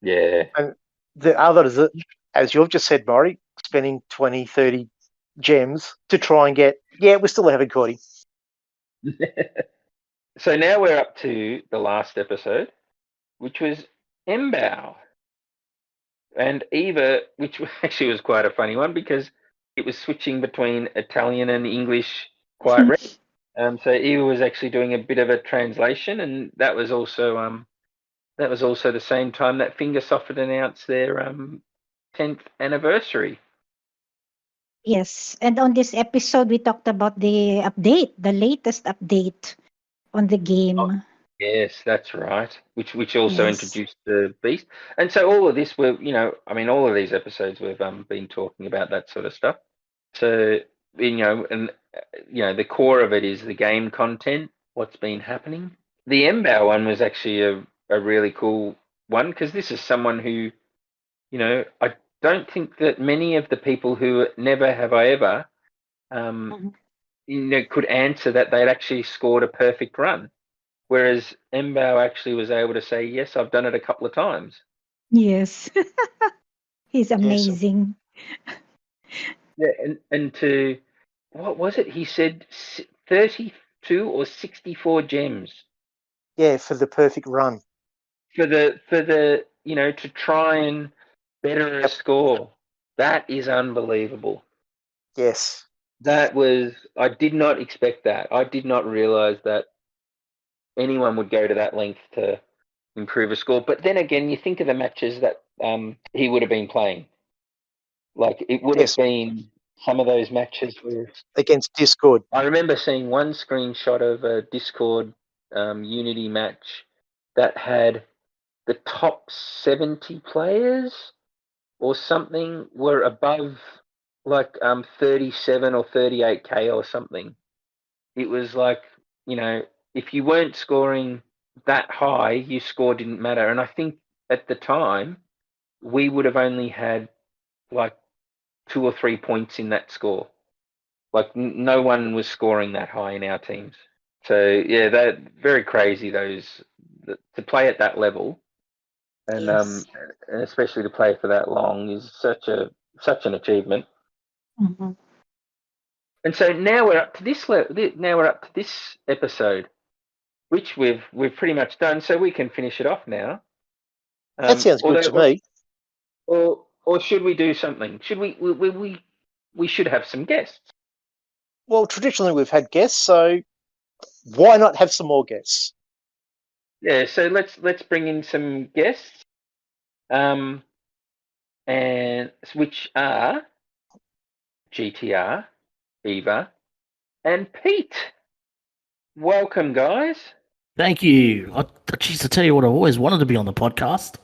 Yeah. And the others, as you've just said, Maury, spending 20, 30 gems to try and get, we still haven't caught him. So now we're up to the last episode, which was Mbao and Eva, which actually was quite a funny one because it was switching between Italian and English quite regularly. So Eva was actually doing a bit of a translation, and that was also the same time that Fingersoft had announced their 10th anniversary. Yes. And on this episode, we talked about the latest update on the game. Yes, that's right. Which also Yes. introduced the beast, and so all of this all of these episodes we've been talking about that sort of stuff. So and the core of it is the game content, what's been happening. The Mbao one was actually a really cool one because this is someone who, I don't think that many of the people who never have I ever, could answer that they'd actually scored a perfect run. Whereas Mbao actually was able to say, yes, I've done it a couple of times. Yes. He's Yes. amazing. Yeah, and to, what was it? He said 32 or 64 gems. Yeah, for the perfect run. For the to try and better a score. That is unbelievable. Yes. I did not expect that. I did not realize that anyone would go to that length to improve a score. But then again, you think of the matches that he would have been playing. Like it would have been some of those matches where against Discord. I remember seeing one screenshot of a Discord Unity match that had the top 70 players or something were above like 37 or 38k or something. It was like, if you weren't scoring that high, your score didn't matter. And I think at the time we would have only had like 2 or 3 points in that score. Like no one was scoring that high in our teams. So yeah, they're very crazy. To play at that level and Yes. and especially to play for that long is such an achievement. Mhm. And so now we're up to this now we're up to this episode, which we've pretty much done, so we can finish it off now. That sounds good to me. Or should we do something? Should we should have some guests? Well, traditionally we've had guests, so why not have some more guests? Yeah, so let's bring in some guests, and which are GTR, EVA, and Pete. Welcome, guys. Thank you. Geez, to tell you what, I've always wanted to be on the podcast.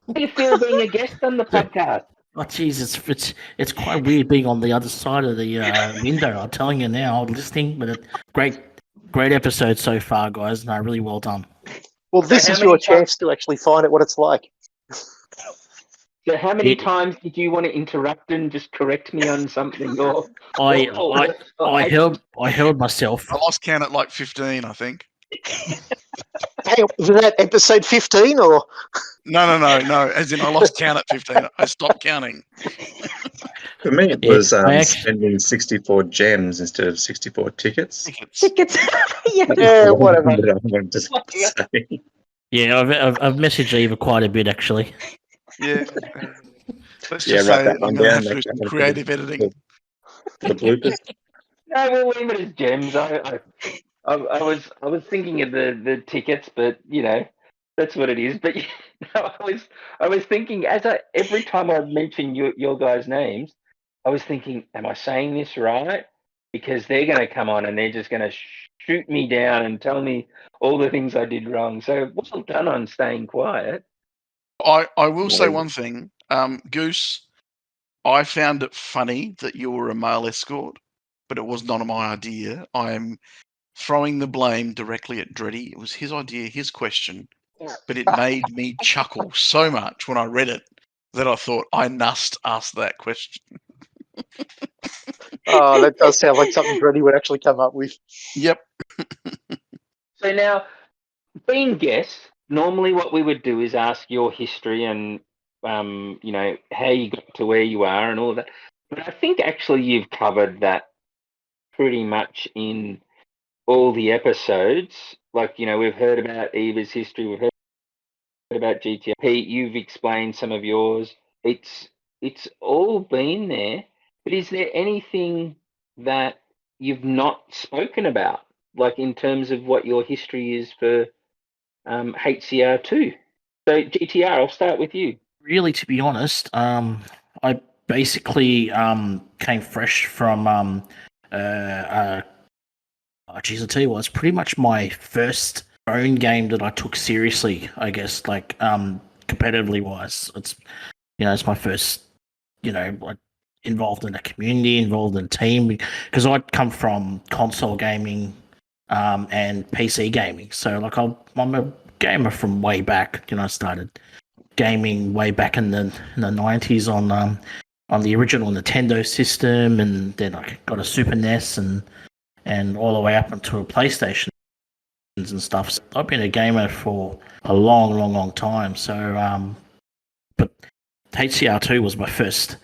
How do you feel being a guest on the podcast? Oh, geez, it's quite weird being on the other side of the window. I'm telling you now, listening, but great episode so far, guys. No, really well done. Well, this how is many your chance to actually find out what it's like. So how many Yeah. times did you want to interrupt and just correct me on something? Or I held myself. I lost count at like 15, I think. Hang on, was that episode 15 or? No. As in, I lost count at 15. I stopped counting. For me, it Yeah, was I actually- spending 64 gems instead of 64 tickets. Tickets. Yeah. Yeah, whatever. That I wanted to say. Yeah, I've messaged Eva quite a bit actually. Yeah. Let's Yeah, just write say that you're one going to down, have to make do that some one creative editing. The bloopers. no, we'll leave it as gems. I was thinking of the tickets, but that's what it is. But I was thinking every time I mention your guys' names, I was thinking, am I saying this right? Because they're going to come on and they're just going to shoot me down and tell me all the things I did wrong. So well done on staying quiet. I will say one thing. Goose, I found it funny that you were a male escort, but it was not my idea. I'm throwing the blame directly at Dreddy. It was his idea, his question, but it made me chuckle so much when I read it that I thought I must ask that question. Oh, that does sound like something Brady would actually come up with. Yep. So now, being guests, normally what we would do is ask your history and how you got to where you are and all that. But I think actually you've covered that pretty much in all the episodes. Like, we've heard about Eva's history, we've heard about GTR. Pete, you've explained some of yours. It's all been there. But is there anything that you've not spoken about, like in terms of what your history is for HCR2? So GTR, I'll start with you. Really, to be honest, I basically came fresh from geez, I tell you what, it's pretty much my first phone game that I took seriously, I guess, like competitively wise. It's my first, like, involved in a community, involved in a team, because I'd come from console gaming and PC gaming. So like I'm a gamer from way back. I started gaming way back in the 90s on the original Nintendo system, and then I got a Super NES and all the way up into a PlayStation and stuff. So I've been a gamer for a long time. So but HCR2 was my first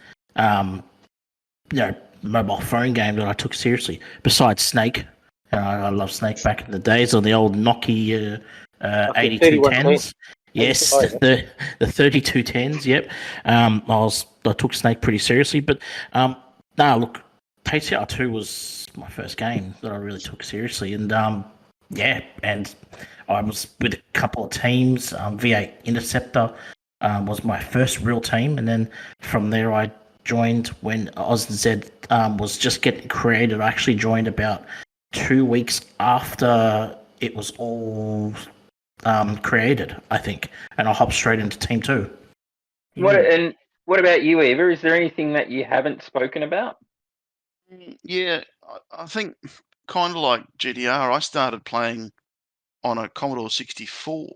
mobile phone game that I took seriously. Besides Snake, I love Snake back in the days on the old Nokia 8210s. Yes, the 3210s. Yep. I took Snake pretty seriously, but look, HCR2 was my first game that I really took seriously, and and I was with a couple of teams. V8 Interceptor was my first real team, and then from there I joined when OzZ was just getting created. I actually joined about 2 weeks after it was all created, I think, and I hopped straight into Team 2. What about you, Eva? Is there anything that you haven't spoken about? Yeah, I think kind of like GDR, I started playing on a Commodore 64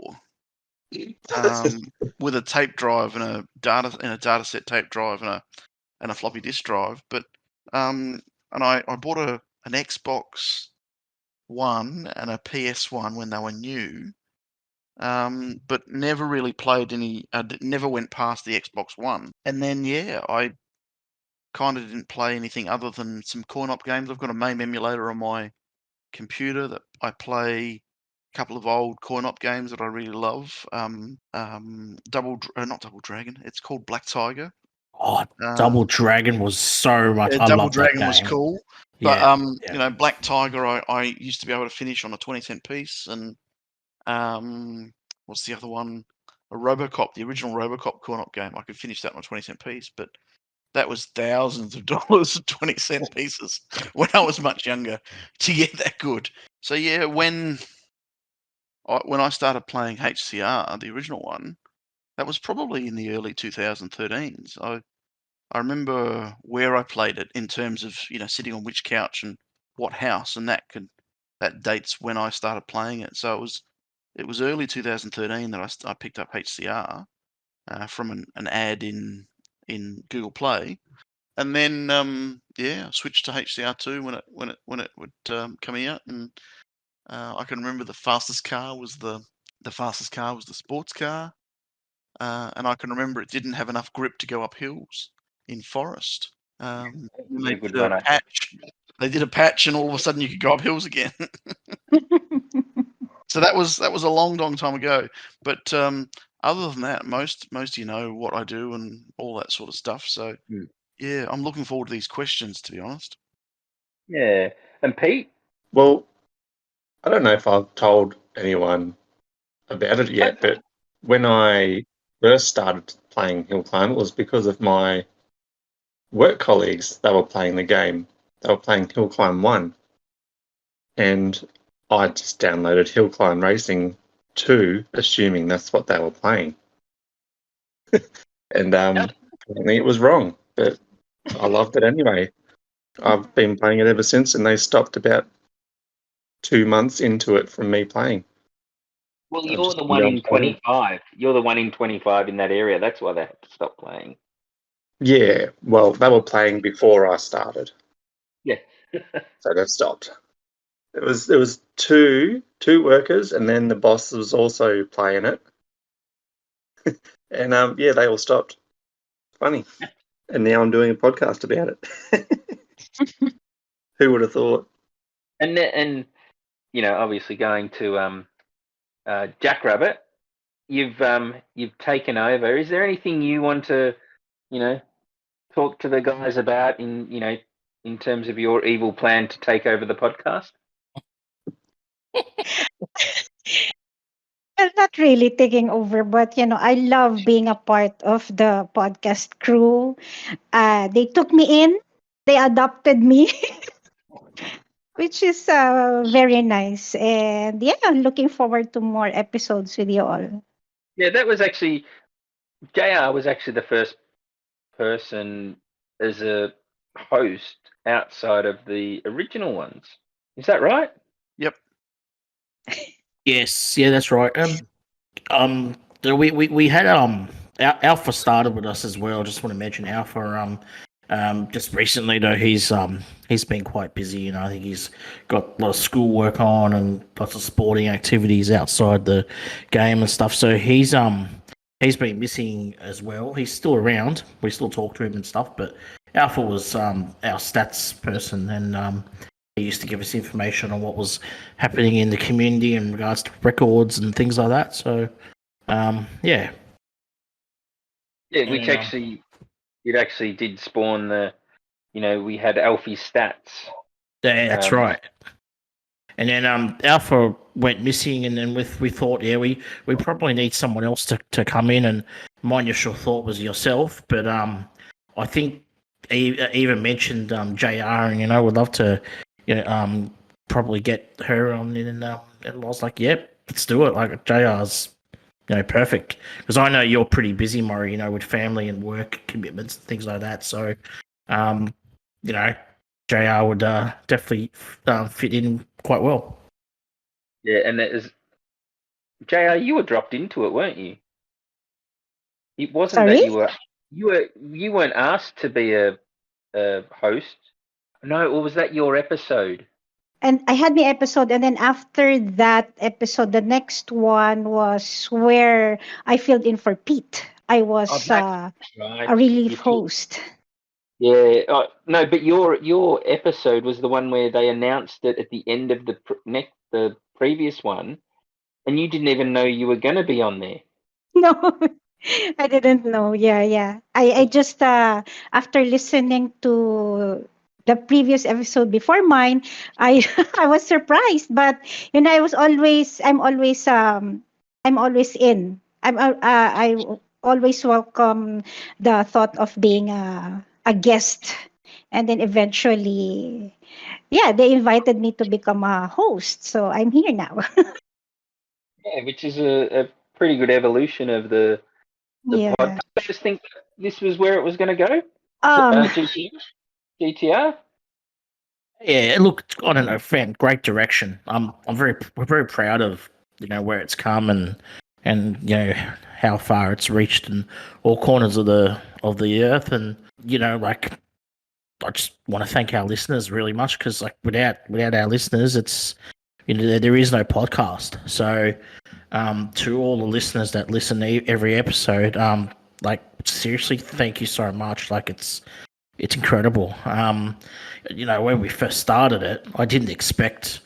with a tape drive and a data set tape drive and a floppy disk drive. But and I bought an Xbox One and a PS1 when they were new, but never really played any. Never went past the Xbox One, and then I kind of didn't play anything other than some coin-op games. I've got a MAME emulator on my computer that I play a couple of old coin-op games that I really love. Not Double Dragon. It's called Black Tiger. Oh, Double Dragon was so much. I Double love Dragon that was game. cool, but Black Tiger I used to be able to finish on a 20-cent piece, and what's the other one? A RoboCop, the original RoboCop coin-op game. I could finish that on a 20-cent piece, but that was thousands of dollars of 20-cent pieces when I was much younger to get that good. So when I started playing HCR, the original one, that was probably in the early 2013s. I remember where I played it in terms of sitting on which couch and what house, and that dates when I started playing it. So it was early 2013 that I picked up HCR from an ad in Google Play, and then I switched to HCR2 when it would come out, and I can remember the fastest car was the sports car, and I can remember it didn't have enough grip to go up hills in forest. They good did a one. patch. They did a patch, and all of a sudden you could go up hills again. So that was a long time ago. But other than that, most what I do and all that sort of stuff. So I'm looking forward to these questions, to be honest. Yeah, and Pete. Well, I don't know if I've told anyone about it yet, but when I first started playing Hill Climb, it was because of my work colleagues. They were playing the game. They were playing Hill Climb 1. And I just downloaded Hill Climb Racing 2, assuming that's what they were playing. And apparently it was wrong, but I loved it anyway. I've been playing it ever since, and they stopped about 2 months into it from me playing. Well, you're the one in 25. You're the one in 25 in that area. That's why they had to stop playing. Yeah, well, they were playing before I started. Yeah. So they stopped. There was two workers, and then the boss was also playing it. And they all stopped. Funny. And now I'm doing a podcast about it. Who would have thought? And obviously going to Jackrabbit, you've taken over. Is there anything you want to, talk to the guys about in terms of your evil plan to take over the podcast? Well, not really taking over, but I love being a part of the podcast crew. They took me in, they adopted me, which is very nice. And I'm looking forward to more episodes with you all. Yeah, that was actually JR was actually the first person as a host outside of the original ones. Is that right? Yep. Yes, yeah, that's right. We had Alpha started with us as well. Just want to mention Alpha. Just recently though, he's been quite busy. I think he's got a lot of schoolwork on and lots of sporting activities outside the game and stuff. So he's been missing as well. He's still around. We still talk to him and stuff. But Alpha was our stats person, and he used to give us information on what was happening in the community in regards to records and things like that. So, yeah. Yeah, which it actually did spawn the, we had Alfie stats. Yeah, that's right. And then Alpha went missing, and then we thought, we probably need someone else to come in. And my initial thought was yourself, but I think Eva mentioned JR, and would love to, probably get her on in. And I was like, yep, let's do it. Like JR's, perfect, because I know you're pretty busy, Mori, with family and work commitments and things like that. So, JR would definitely fit in quite well. Yeah, and that is JR. You were dropped into it, weren't you? It wasn't Sorry? that you weren't asked to be a host. No, or was that your episode? and I had my episode, and then after that episode, the next one was where I filled in for Pete. I was That's right. a relief You feel- host. Yeah. No, but your episode was the one where they announced it at the end of the previous one, and you didn't even know you were going to be on there. No, I didn't know. Yeah, yeah. I just after listening to the previous episode before mine, I I was surprised, but I'm always in. I always welcome the thought of being a guest, and then eventually, yeah, they invited me to become a host, so I'm here now. Yeah, which is a pretty good evolution of the Yeah. podcast. I just think this was where it was going to go. Um. GTR. Yeah, it looked on a great direction. We're very proud of where it's come and how far it's reached in all corners of the earth, and like I just want to thank our listeners really much, because like without our listeners, it's there is no podcast. So to all the listeners that listen to every episode, like seriously, thank you so much. Like it's incredible. When we first started it, I didn't expect,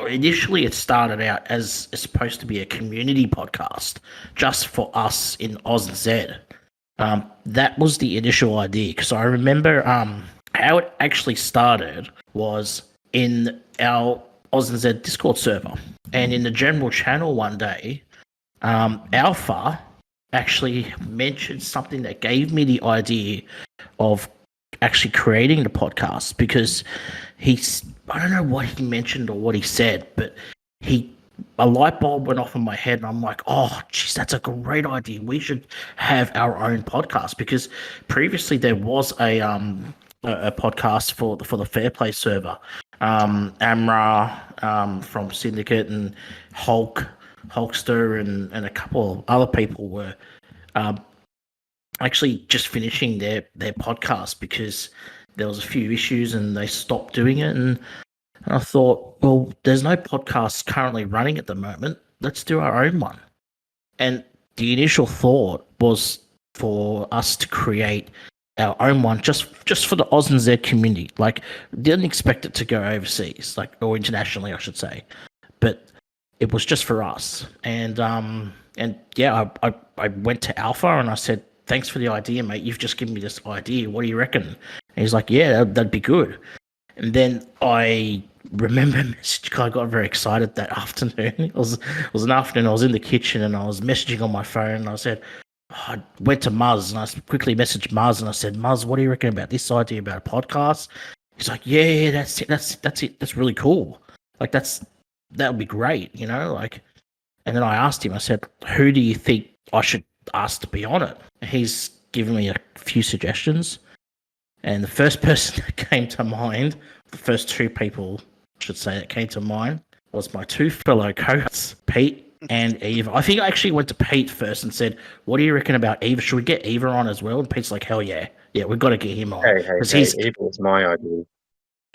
initially it started out as supposed to be a community podcast just for us in Oz and Z. That was the initial idea, because I remember how it actually started was in our Oz and Z Discord server, and in the general channel one day, Alpha actually mentioned something that gave me the idea of actually creating the podcast, because I don't know what he mentioned or what he said, but a light bulb went off in my head, and I'm like, oh geez, that's a great idea. We should have our own podcast, because previously there was a podcast for the Fair Play server. Amra from Syndicate and Hulkster and a couple of other people were actually just finishing their podcast because there was a few issues and they stopped doing it. And I thought, well, there's no podcasts currently running at the moment. Let's do our own one. And the initial thought was for us to create our own one just for the Oz and Z community. Like, didn't expect it to go overseas, or internationally, I should say. But it was just for us. And yeah, I went to Alpha and I said, thanks for the idea, mate. You've just given me this idea. What do you reckon? And he's like, yeah, that'd be good. And then I remember I got very excited that afternoon. It was an afternoon. I was in the kitchen and I was messaging on my phone. And I said, I went to Muzz and I quickly messaged Muzz and I said, Muzz, what do you reckon about this idea about a podcast? He's like, yeah, that's it. That's really cool. Like that would be great, And then I asked him, I said, who do you think I should ask to be on it? He's given me a few suggestions. And the first person that came to mind, the first two people, I should say, that came to mind, was my two fellow co-hosts, Pete and Eva. I think I actually went to Pete first and said, what do you reckon about Eva? Should we get Eva on as well? And Pete's like, hell yeah. Yeah, we've got to get him on. Hey, Eva was my idea.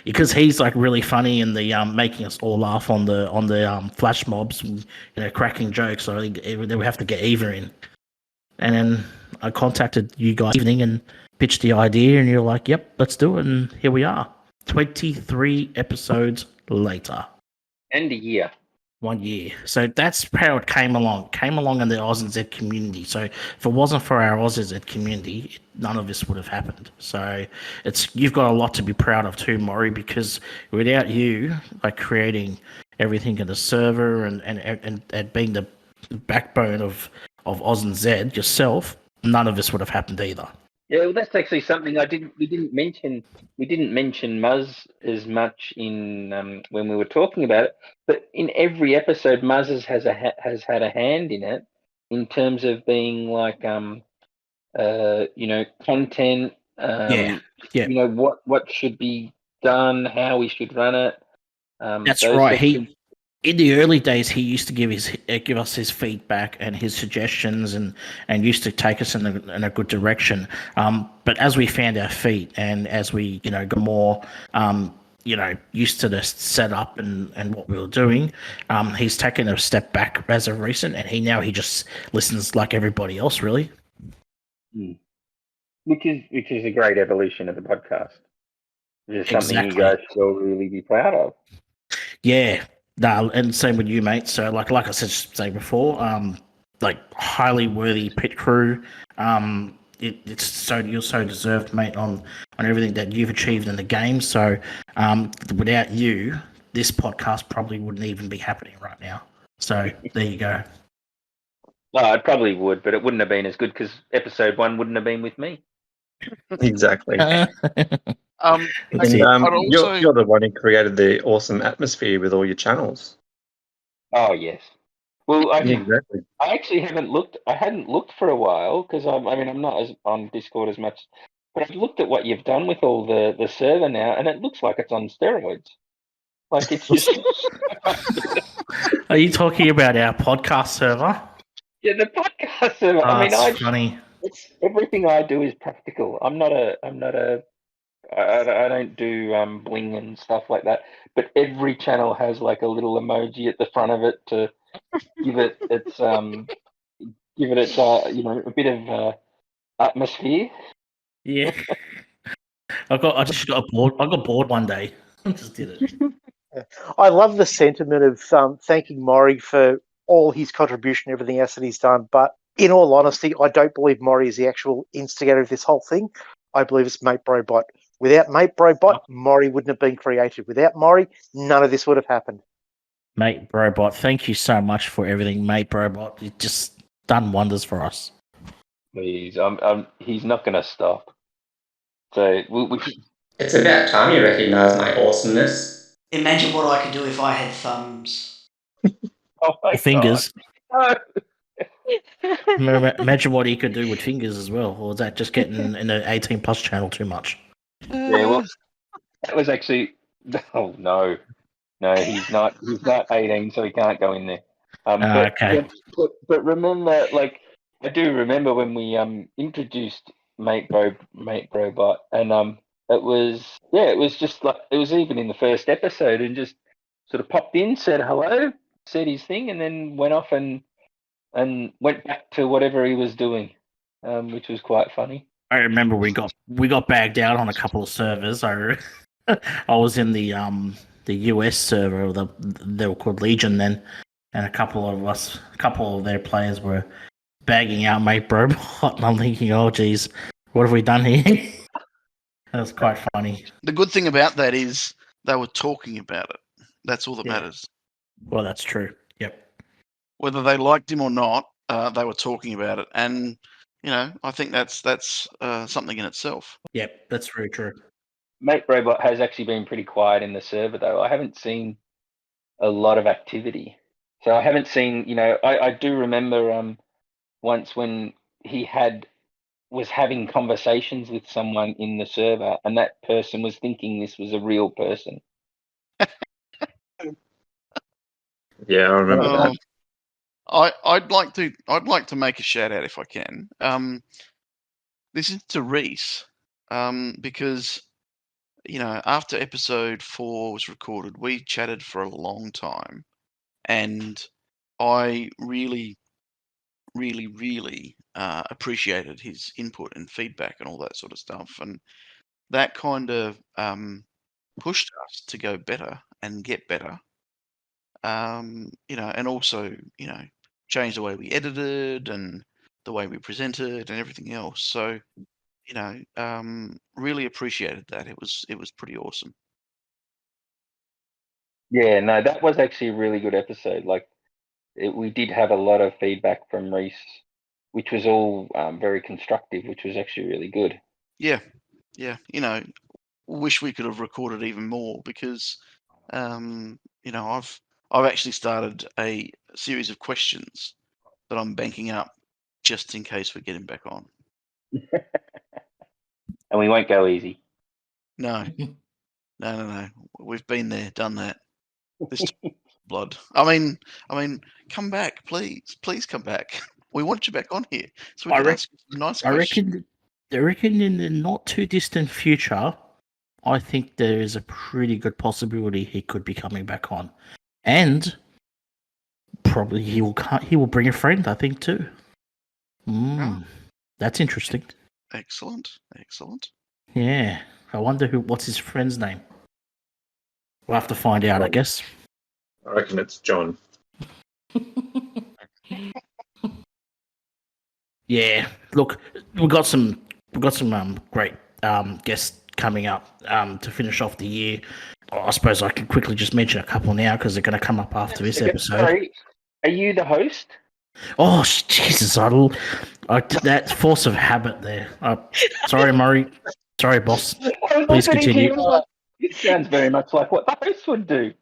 Because he's really funny in the making us all laugh on the flash mobs, and, cracking jokes. So I think we have to get Eva in. And then I contacted you guys evening and pitched the idea, and you're like, "Yep, let's do it." And here we are, 23 episodes later, and a year. 1 year. So that's how it came along. Came along in the Oz and Z community. So if it wasn't for our Oz and Z community, none of this would have happened. So you've got a lot to be proud of too, Mori, because without you, creating everything in the server and being the backbone of Oz and Z yourself, none of this would have happened either. Yeah, well, that's actually something we didn't mention. We didn't mention Muzz as much in when we were talking about it. But in every episode, Muzz has had a hand in it in terms of being content. What should be done, how we should run it. That's right. In the early days, he used to give us his feedback and his suggestions, and used to take us in a good direction. But as we found our feet, and as we got more used to the setup and what we were doing. He's taken a step back as of recent, and he just listens like everybody else, really. Which is a great evolution of the podcast. Which is something Exactly. you guys will really be proud of. Yeah, no, and same with you, mate. So like I said before, highly worthy pit crew. You're so deserved, mate, on everything that you've achieved in the game. So without you, this podcast probably wouldn't even be happening right now. So there you go. Well, it probably would, but it wouldn't have been as good because episode 1 wouldn't have been with me. Exactly. Also, you're the one who created the awesome atmosphere with all your channels. Oh yes. Well, Exactly. I actually haven't looked. I hadn't looked for a while because I'm not as on Discord as much. But I've looked at what you've done with all the server now, and it looks like it's on steroids. Like it's just. Are you talking about our podcast server? Yeah, the podcast server. That's funny. Everything I do is practical. I don't do bling and stuff like that. But every channel has like a little emoji at the front of it to give it its a bit of atmosphere. Yeah. I just got bored. I got bored one day. I just did it. I love the sentiment of thanking Mori for all his contribution, everything else that he's done. But in all honesty, I don't believe Mori is the actual instigator of this whole thing. I believe it's Mate Brobot. Without Mate Brobot, Mori wouldn't have been created. Without Mori, none of this would have happened. Mate Brobot, thank you so much for everything, Mate Brobot. You've just done wonders for us. Please, he's not going to stop. So It's about time you recognise my awesomeness. Imagine what I could do if I had thumbs. Oh my fingers. God. Imagine what he could do with fingers as well. Or is that just getting in the 18 plus channel too much? Yeah, well, that was actually. Oh no, he's not 18, so he can't go in there. Okay. But remember, like I do remember when we introduced Mate Brobot, and it was just like it was even in the first episode, and just sort of popped in, said hello, said his thing, and then went off and went back to whatever he was doing, which was quite funny. I remember we got bagged out on a couple of servers. I was in the US server, they were called Legion then, and a couple of their players were bagging out Mate Brobot, and I'm thinking, oh geez, what have we done here? That was quite funny. The good thing about that is they were talking about it. That's all that matters. Well, that's true. Yep. Whether they liked him or not, they were talking about it, and I think that's something in itself. Yep, that's very true. Mate Brobot has actually been pretty quiet in the server, though. I haven't seen a lot of activity. So I haven't seen, I do remember once when he was having conversations with someone in the server, and that person was thinking this was a real person. Yeah, I remember that. I'd like to make a shout out if I can. This is to Reese, because after episode 4 was recorded, we chatted for a long time, and I really, really, really appreciated his input and feedback and all that sort of stuff, and that kind of pushed us to go better and get better. And also, change the way we edited and the way we presented and everything else. So, really appreciated that. It was pretty awesome. Yeah, no, that was actually a really good episode. Like, we did have a lot of feedback from Reese, which was all very constructive, which was actually really good. Yeah. Wish we could have recorded even more because, I've actually started a series of questions that I'm banking up just in case we get him back on. And we won't go easy. No. We've been there, done that. This blood. I mean, come back, please. Please come back. We want you back on here so we can ask you some nice questions. I reckon in the not too distant future, I think there is a pretty good possibility he could be coming back on, and probably he will bring a friend. I think too. That's interesting. Excellent. Yeah, I wonder what's his friend's name. We'll have to find out, I guess. I reckon it's John. Yeah, look, we've got some great guests coming up to finish off the year. I suppose I can quickly just mention a couple now because they're going to come up after this episode. Sorry, are you the host? Oh Jesus! That force of habit there. Sorry, Mori. Sorry, boss. Please continue. It sounds very much like what the host would do.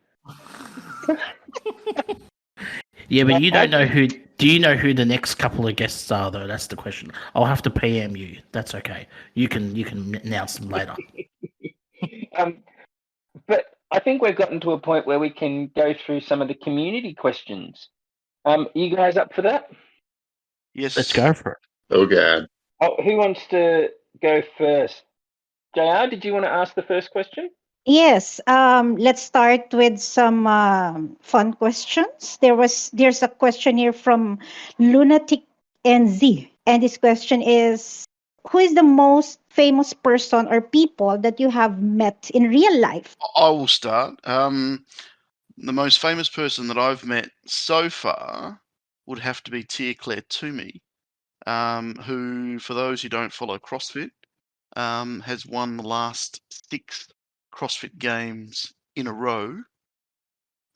Yeah, but you don't know who. Do you know who the next couple of guests are, though? That's the question. I'll have to PM you. That's okay. You can announce them later. But I think we've gotten to a point where we can go through some of the community questions. Are you guys up for that? Yes. Let's go for it. Oh, God. Oh, who wants to go first? JR, did you want to ask the first question? Yes. Let's start with some fun questions. There's a question here from Lunatic NZ, and this question is: who is the most famous person or people that you have met in real life? I will start. The most famous person that I've met so far would have to be Tia Claire Toomey, who, for those who don't follow CrossFit, has won the last 6 CrossFit Games in a row.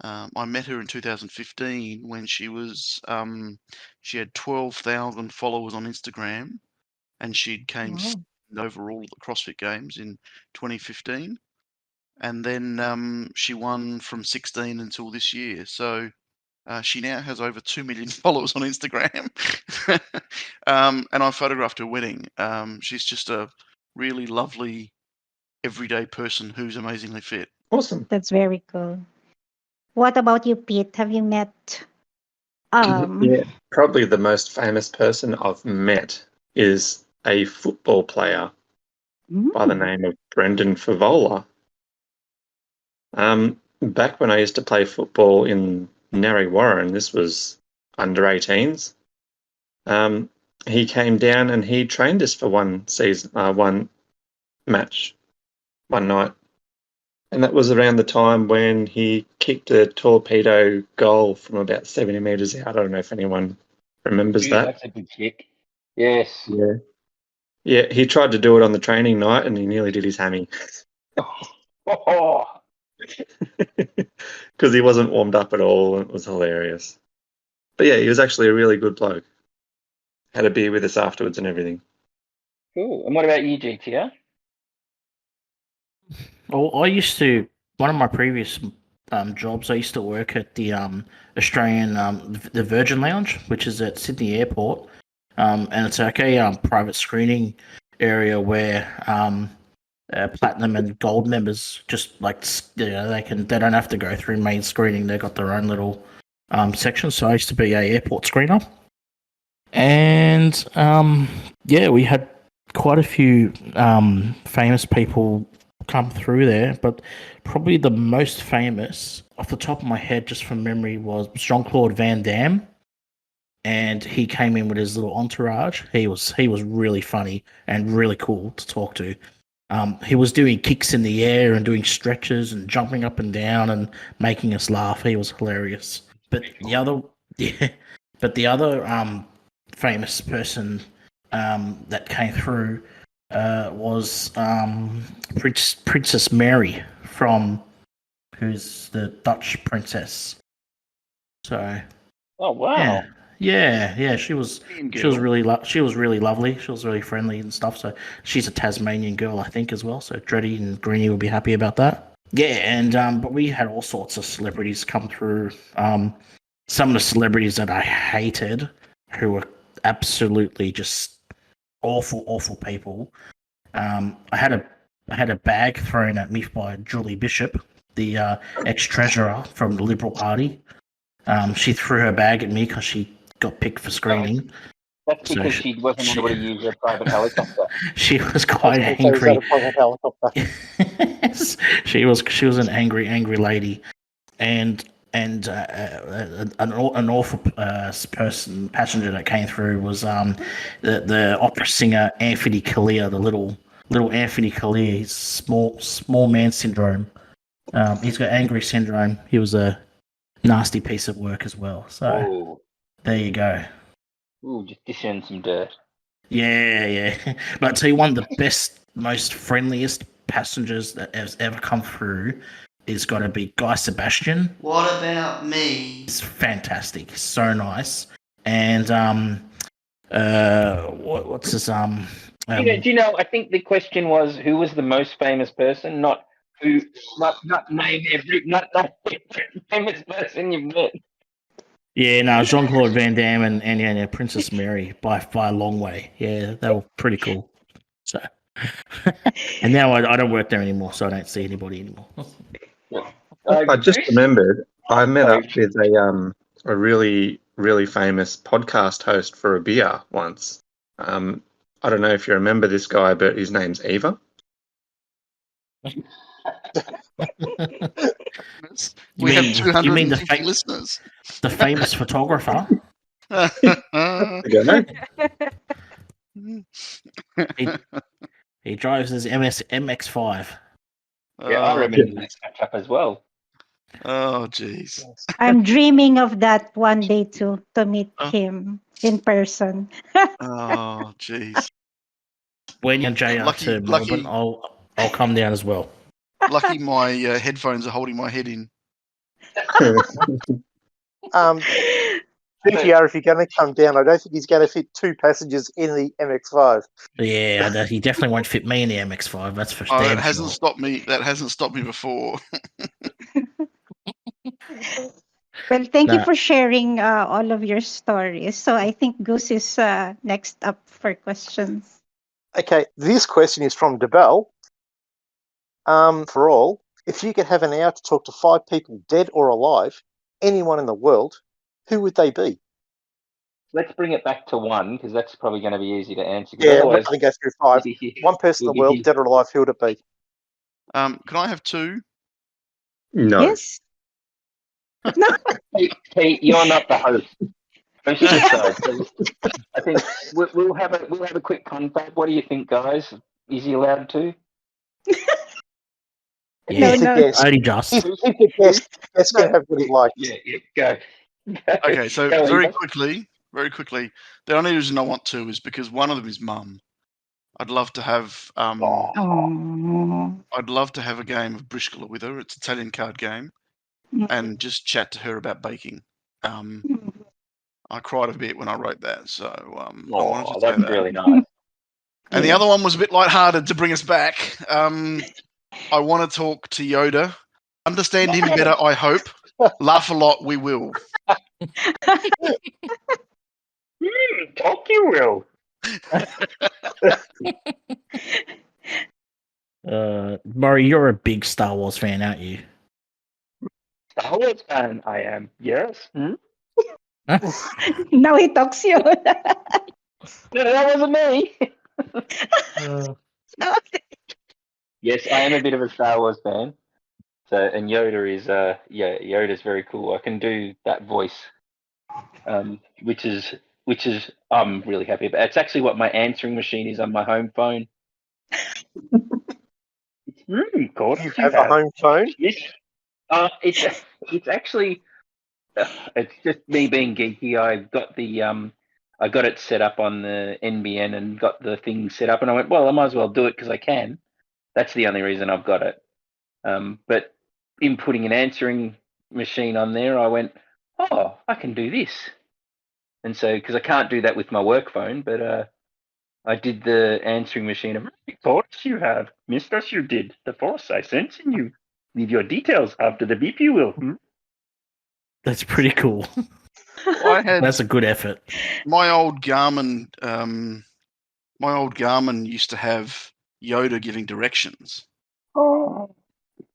I met her in 2015 when she had 12,000 followers on Instagram, and she came overall at the CrossFit Games in 2015. And then she won from 16 until this year. So she now has over 2 million followers on Instagram. And I photographed her wedding. She's just a really lovely, everyday person who's amazingly fit. Awesome. That's very cool. What about you, Pete? Have you met? Yeah, probably the most famous person I've met is a football player by the name of Brendan Favola. Back when I used to play football in Narre Warren, this was under 18s. He came down and he trained us for one match, one night. And that was around the time when he kicked a torpedo goal from about 70 metres out. I don't know if anyone remembers that. That's a good kick. Yes. Yeah. Yeah, he tried to do it on the training night and he nearly did his hammy. Because he wasn't warmed up at all, and it was hilarious. But yeah, he was actually a really good bloke. Had a beer with us afterwards and everything. Cool. And what about you, GTR? Well, one of my previous jobs, I used to work at the Australian the Virgin Lounge, which is at Sydney Airport, and it's like a private screening area where platinum and gold members just they don't have to go through main screening. They got their own little section. So I used to be a airport screener, and we had quite a few famous people come through there, but probably the most famous off the top of my head, just from memory, was Jean-Claude Van Damme, and he came in with his little entourage. He was really funny and really cool to talk to. He was doing kicks in the air and doing stretches and jumping up and down and making us laugh. He was hilarious. But the other famous person that came through was Princess Mary who's the Dutch princess. So. Oh wow. Yeah. She was really lovely. She was really friendly and stuff. So she's a Tasmanian girl, I think, as well. So Dreddy and Greenie will be happy about that. Yeah, and but we had all sorts of celebrities come through. Some of the celebrities that I hated, who were absolutely just awful people. I had a bag thrown at me by Julie Bishop, the ex-treasurer from the Liberal Party. She threw her bag at me because she got picked for screening. That's because she wasn't able to use her private helicopter. She was quite angry. she was an angry lady, and an awful passenger that came through was the opera singer Anthony Kalia, the little Anthony Kalia. He's small man syndrome. He's got angry syndrome. He was a nasty piece of work as well. So there you go. Ooh, just dish in some dirt. Yeah. But I tell you, one of the best, most friendliest passengers that has ever come through is got to be Guy Sebastian. What about me? He's fantastic. He's so nice. And what's his do you know? I think the question was who was the most famous person, not name every famous person you've met. Yeah, no, Jean-Claude Van Damme and Princess Mary by a long way. Yeah, they were pretty cool. So, and now I don't work there anymore, so I don't see anybody anymore. I just remembered I met up with a really, really famous podcast host for a beer once. I don't know if you remember this guy, but his name's EVA. We have 250 listeners. The famous photographer. He drives his MX-5. Yeah, I remember this catch up as well. Oh, jeez. I'm dreaming of that one day to meet him in person. Oh, jeez. When you're JR to Melbourne, I'll come down as well. Lucky my headphones are holding my head in. GTR, if you're going to come down, I don't think he's going to fit 2 passengers in the MX-5. Yeah, he definitely won't fit me in the MX-5. That's for that hasn't stopped me. That hasn't stopped me before. Well, thank you for sharing all of your stories. So I think Goose is next up for questions. Okay, this question is from DeBell. For all, if you could have an hour to talk to 5 people, dead or alive, anyone in the world, who would they be? Let's bring it back to 1 because that's probably going to be easy to answer. Yeah, we're going to go through 5. One person in the world, dead or alive, who would it be? Can I have 2? No. Yes. No. Pete, you're not the host. I think we'll have a quick confab. What do you think, guys? Is he allowed to? Yeah, no. Only just. He's the guest. Guest can have what he likes. Yeah, go. Okay, so very quickly, the only reason I want 2 is because one of them is Mum. I'd love to have I'd love to have a game of Briscola with her. It's an Italian card game, and just chat to her about baking. I cried a bit when I wrote that, so I wanted to say that. Really nice. And the other one was a bit lighthearted to bring us back. I want to talk to Yoda, understand him better. I hope. Laugh a lot. We will. Talk you will. Mori, you're a big Star Wars fan, aren't you? Star Wars fan, I am. Yes. Now he talks you. No, that wasn't me. Yes, I am a bit of a Star Wars fan. So, and Yoda is, Yoda's very cool. I can do that voice, which is I'm really happy about. It's actually what my answering machine is on my home phone. It's really cool. You have a home phone? Yes. It's actually it's just me being geeky. I got it set up on the NBN and got the thing set up, and I went, well, I might as well do it because I can. That's the only reason I've got it. But in putting an answering machine on there, I went, oh, I can do this. And so, because I can't do that with my work phone, but I did the answering machine of, of course you have. Mistress, you did. The Force, I sense in you. Leave your details after the beep, you will. That's pretty cool. That's a good effort. My old Garmin used to have Yoda giving directions.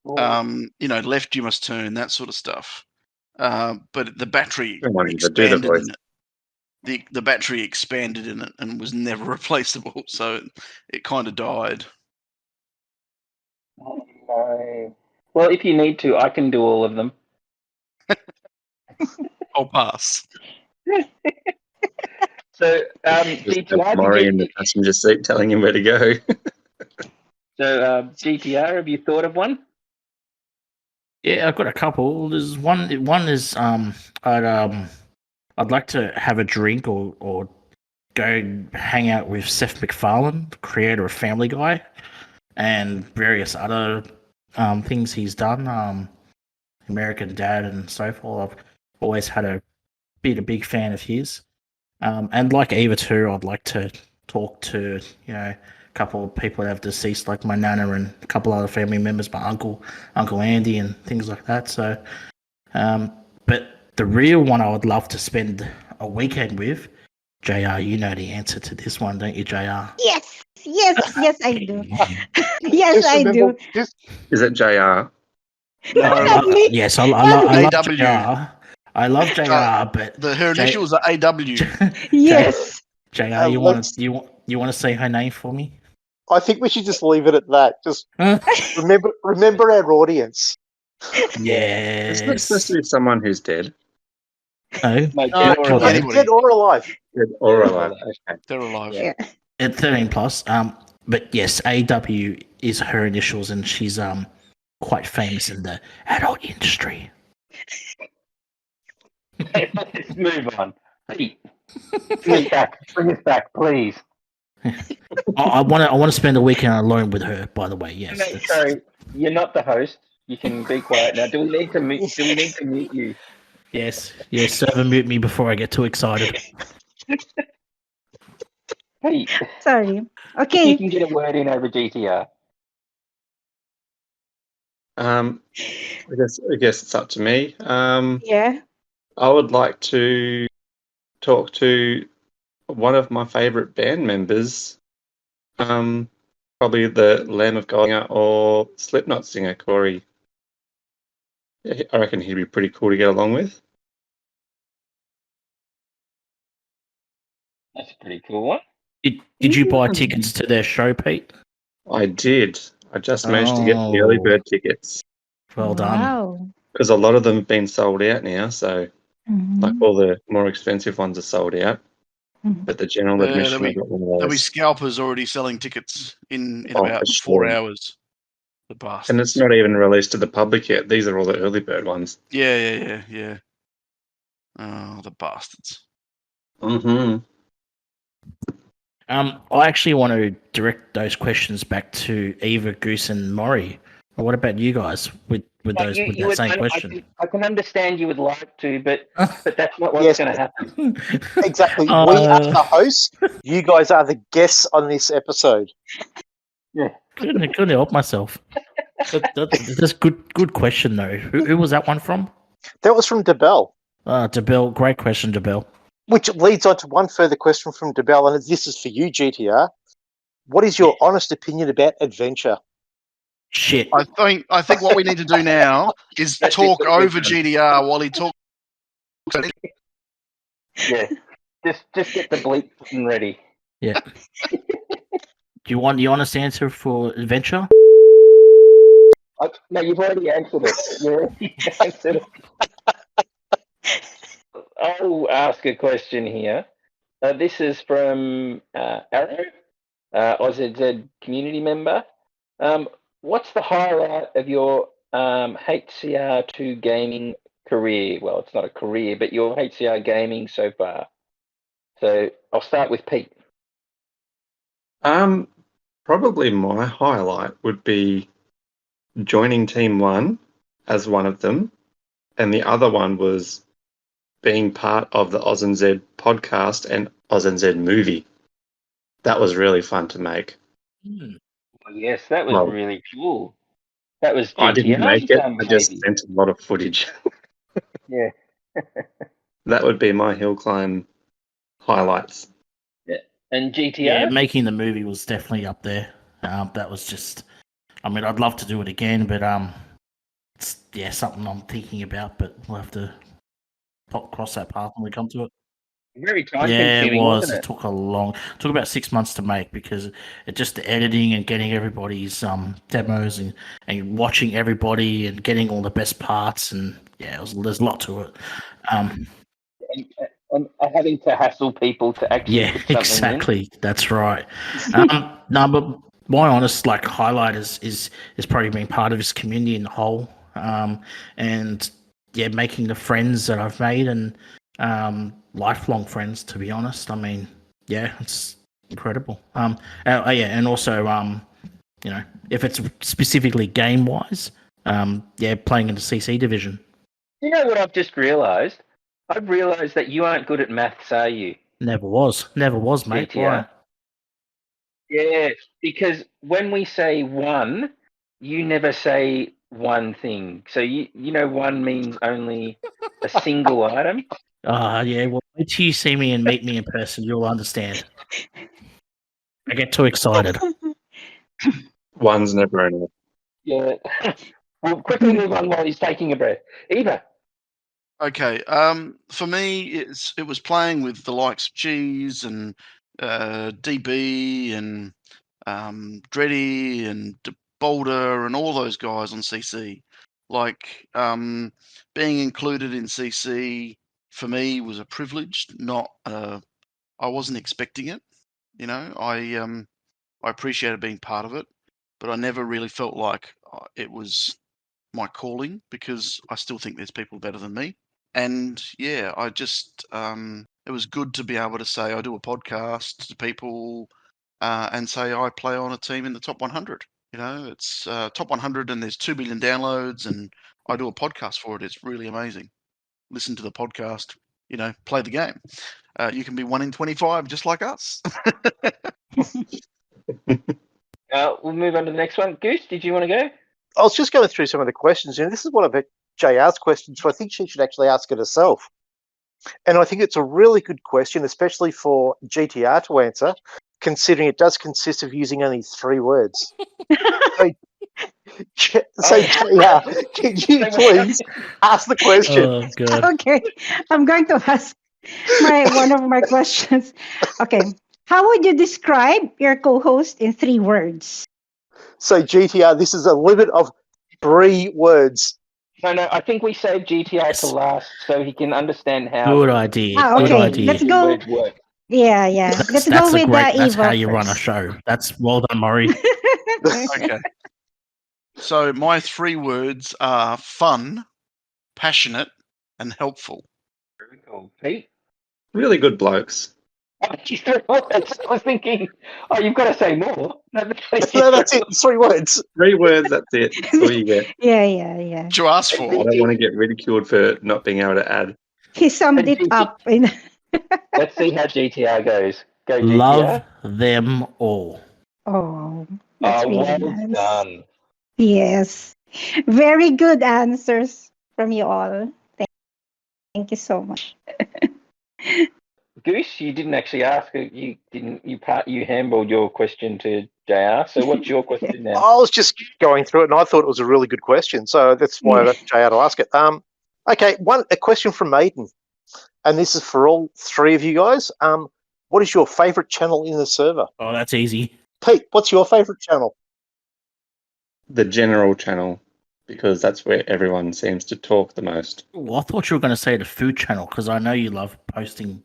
Left you must turn, that sort of stuff. But the battery expanded in it. the battery expanded in it and was never replaceable, so it kind of died. Oh, no. Well, if you need to, I can do all of them. I'll pass. So, Just have GTR, Mori in the passenger seat telling him where to go. so GTR, have you thought of one? Yeah, I've got a couple. There's one. One is I'd like to have a drink or go hang out with Seth MacFarlane, the creator of Family Guy, and various other things he's done. American Dad and so forth. I've always been a big fan of his. And like Eva too, I'd like to talk to a couple of people that have deceased, like my nana and a couple other family members, my Uncle Andy, and things like that. So, but the real one I would love to spend a weekend with, JR. You know the answer to this one, don't you, JR? Yes, I do. Yes, I do. Is it JR? Yes, I love AW. JR. I love JR, but her initials are AW. Yes. JR, you want to say her name for me? I think we should just leave it at that. Just remember our audience. Yes. Isn't it supposed to be someone who's dead? No, Dead or alive. Dead or alive. Okay. They're alive. Yeah. At 13 plus. But yes, AW is her initials, and she's quite famous in the adult industry. Let's move on. Hey, bring us back, please. I want to spend a weekend alone with her. By the way, yes. No, sorry, you're not the host. You can be quiet now. Do we need to mute you? Yes. Server, mute me before I get too excited. Hey, Sorry. you Okay. can get a word in over GTR. I guess it's up to me. Yeah. I would like to talk to one of my favourite band members, probably the Lamb of God or Slipknot singer, Corey. Yeah, I reckon he'd be pretty cool to get along with. That's a pretty cool one. Did you buy tickets to their show, Pete? I did. I just managed to get the early bird tickets. Well done. Wow. Because a lot of them have been sold out now, so like all the more expensive ones are sold out. But the general admission, I got one of There'll be those. scalpers already selling tickets in Oh, about for 4 sure. hours. The bastards. And it's not even released to the public yet. These are all the early bird ones. Yeah. Oh, the bastards. Mm-hmm. I actually want to direct those questions back to Eva, Goose, and Mori. What about you guys with that same question? I can understand you would like to, but that's not what's going to happen. Exactly. We are the hosts. You guys are the guests on this episode. Yeah. Couldn't help myself. That's good question though. Who was that one from? That was from DeBell. DeBell, great question, DeBell. Which leads on to one further question from DeBell, and this is for you, GTR. What is your honest opinion about adventure? Shit. I think what we need to do now is talk over GDR while he talks. Yeah. Just get the bleep button ready. Yeah. Do you want the honest answer for adventure? No, you've already answered it. You already answered it. I'll ask a question here. This is from Arrow, OZZ community member. What's the highlight of your HCR2 gaming career? Well, it's not a career, but your HCR gaming so far. So I'll start with Pete. Probably my highlight would be joining Team 1 as one of them, and the other one was being part of the Oz and Z podcast and Oz and Z movie. That was really fun to make. Yes, that was really cool. That was GTR's I didn't make it. I just maybe. sent a lot of footage. Yeah. That would be my hill climb highlights. Yeah. And GTR? Yeah, making the movie was definitely up there. That was just, I mean, I'd love to do it again, but it's something I'm thinking about, but we'll have to cross that path when we come to it. Very time Yeah, it consuming, was. wasn't It took about 6 months to make because it just the editing and getting everybody's demos and watching everybody and getting all the best parts and there's a lot to it. And having to hassle people to actually put something exactly. That's right. No, but my honest highlight is probably being part of this community in the whole, and making the friends that I've made and lifelong friends. To be honest, I mean, it's incredible. And also if it's specifically game wise, playing in the CC division. You know what I've just realised? I've realised that you aren't good at maths, are you? Never was, mate. GTR. Why? Yeah, because when we say one, you never say one thing. So you know one means only a single item. Well, wait till you see me and meet me in person, you'll understand. I get too excited. One's never enough. Yeah. We'll quickly move on while he's taking a breath. Eva. Okay. For me, it was playing with the likes of Cheese and DB and Dreddy and Boulder and all those guys on CC. Being included in CC for me was a privilege. Not I wasn't expecting it. I appreciated being part of it, but I never really felt like it was my calling because I still think there's people better than me. And I just it was good to be able to say I do a podcast to people and say I play on a team in the top 100. It's top 100 and there's 2 billion downloads and I do a podcast for it. It's really amazing. Listen to the podcast, play the game. You can be 1 in 25 just like us. We'll move on to the next one. Goose, did you want to go? I was just going through some of the questions, and this is one of JR's questions, so I think she should actually ask it herself. And I think it's a really good question, especially for GTR to answer, considering it does consist of using only 3 words. So JR, can you please ask the question? Oh, God. Okay, I'm going to ask one of my questions. Okay, how would you describe your co-host in 3 words? So GTR, this is a limit of 3 words. No, I think we saved GTR to last so he can understand how. Good idea. Okay, Good idea. let's go. Yeah. Let's go with Eva. That's how you first. run a show. That's well done, Mori. Okay. So my 3 words are fun, passionate, and helpful. Very cool. Pete? Really good blokes. I was thinking, you've got to say more. No, that's it. 3 words. 3 words, that's it. That's all you get. Yeah. What you asked for. I don't want to get ridiculed for not being able to add. He summed it up. Let's see how GTR goes. Go, GTR. Love them all. Oh, that's really well nice. done. Yes. Very good answers from you all. Thank you so much. Goose, you didn't actually ask. You handballed your question to JR. So what's your question now? I was just going through it, and I thought it was a really good question, so that's why I got JR to ask it. Okay, a question from Maiden, and this is for all 3 of you guys. What is your favourite channel in the server? Oh, that's easy. Pete, what's your favourite channel? The general channel, because that's where everyone seems to talk the most. Well, I thought you were going to say the food channel because I know you love posting.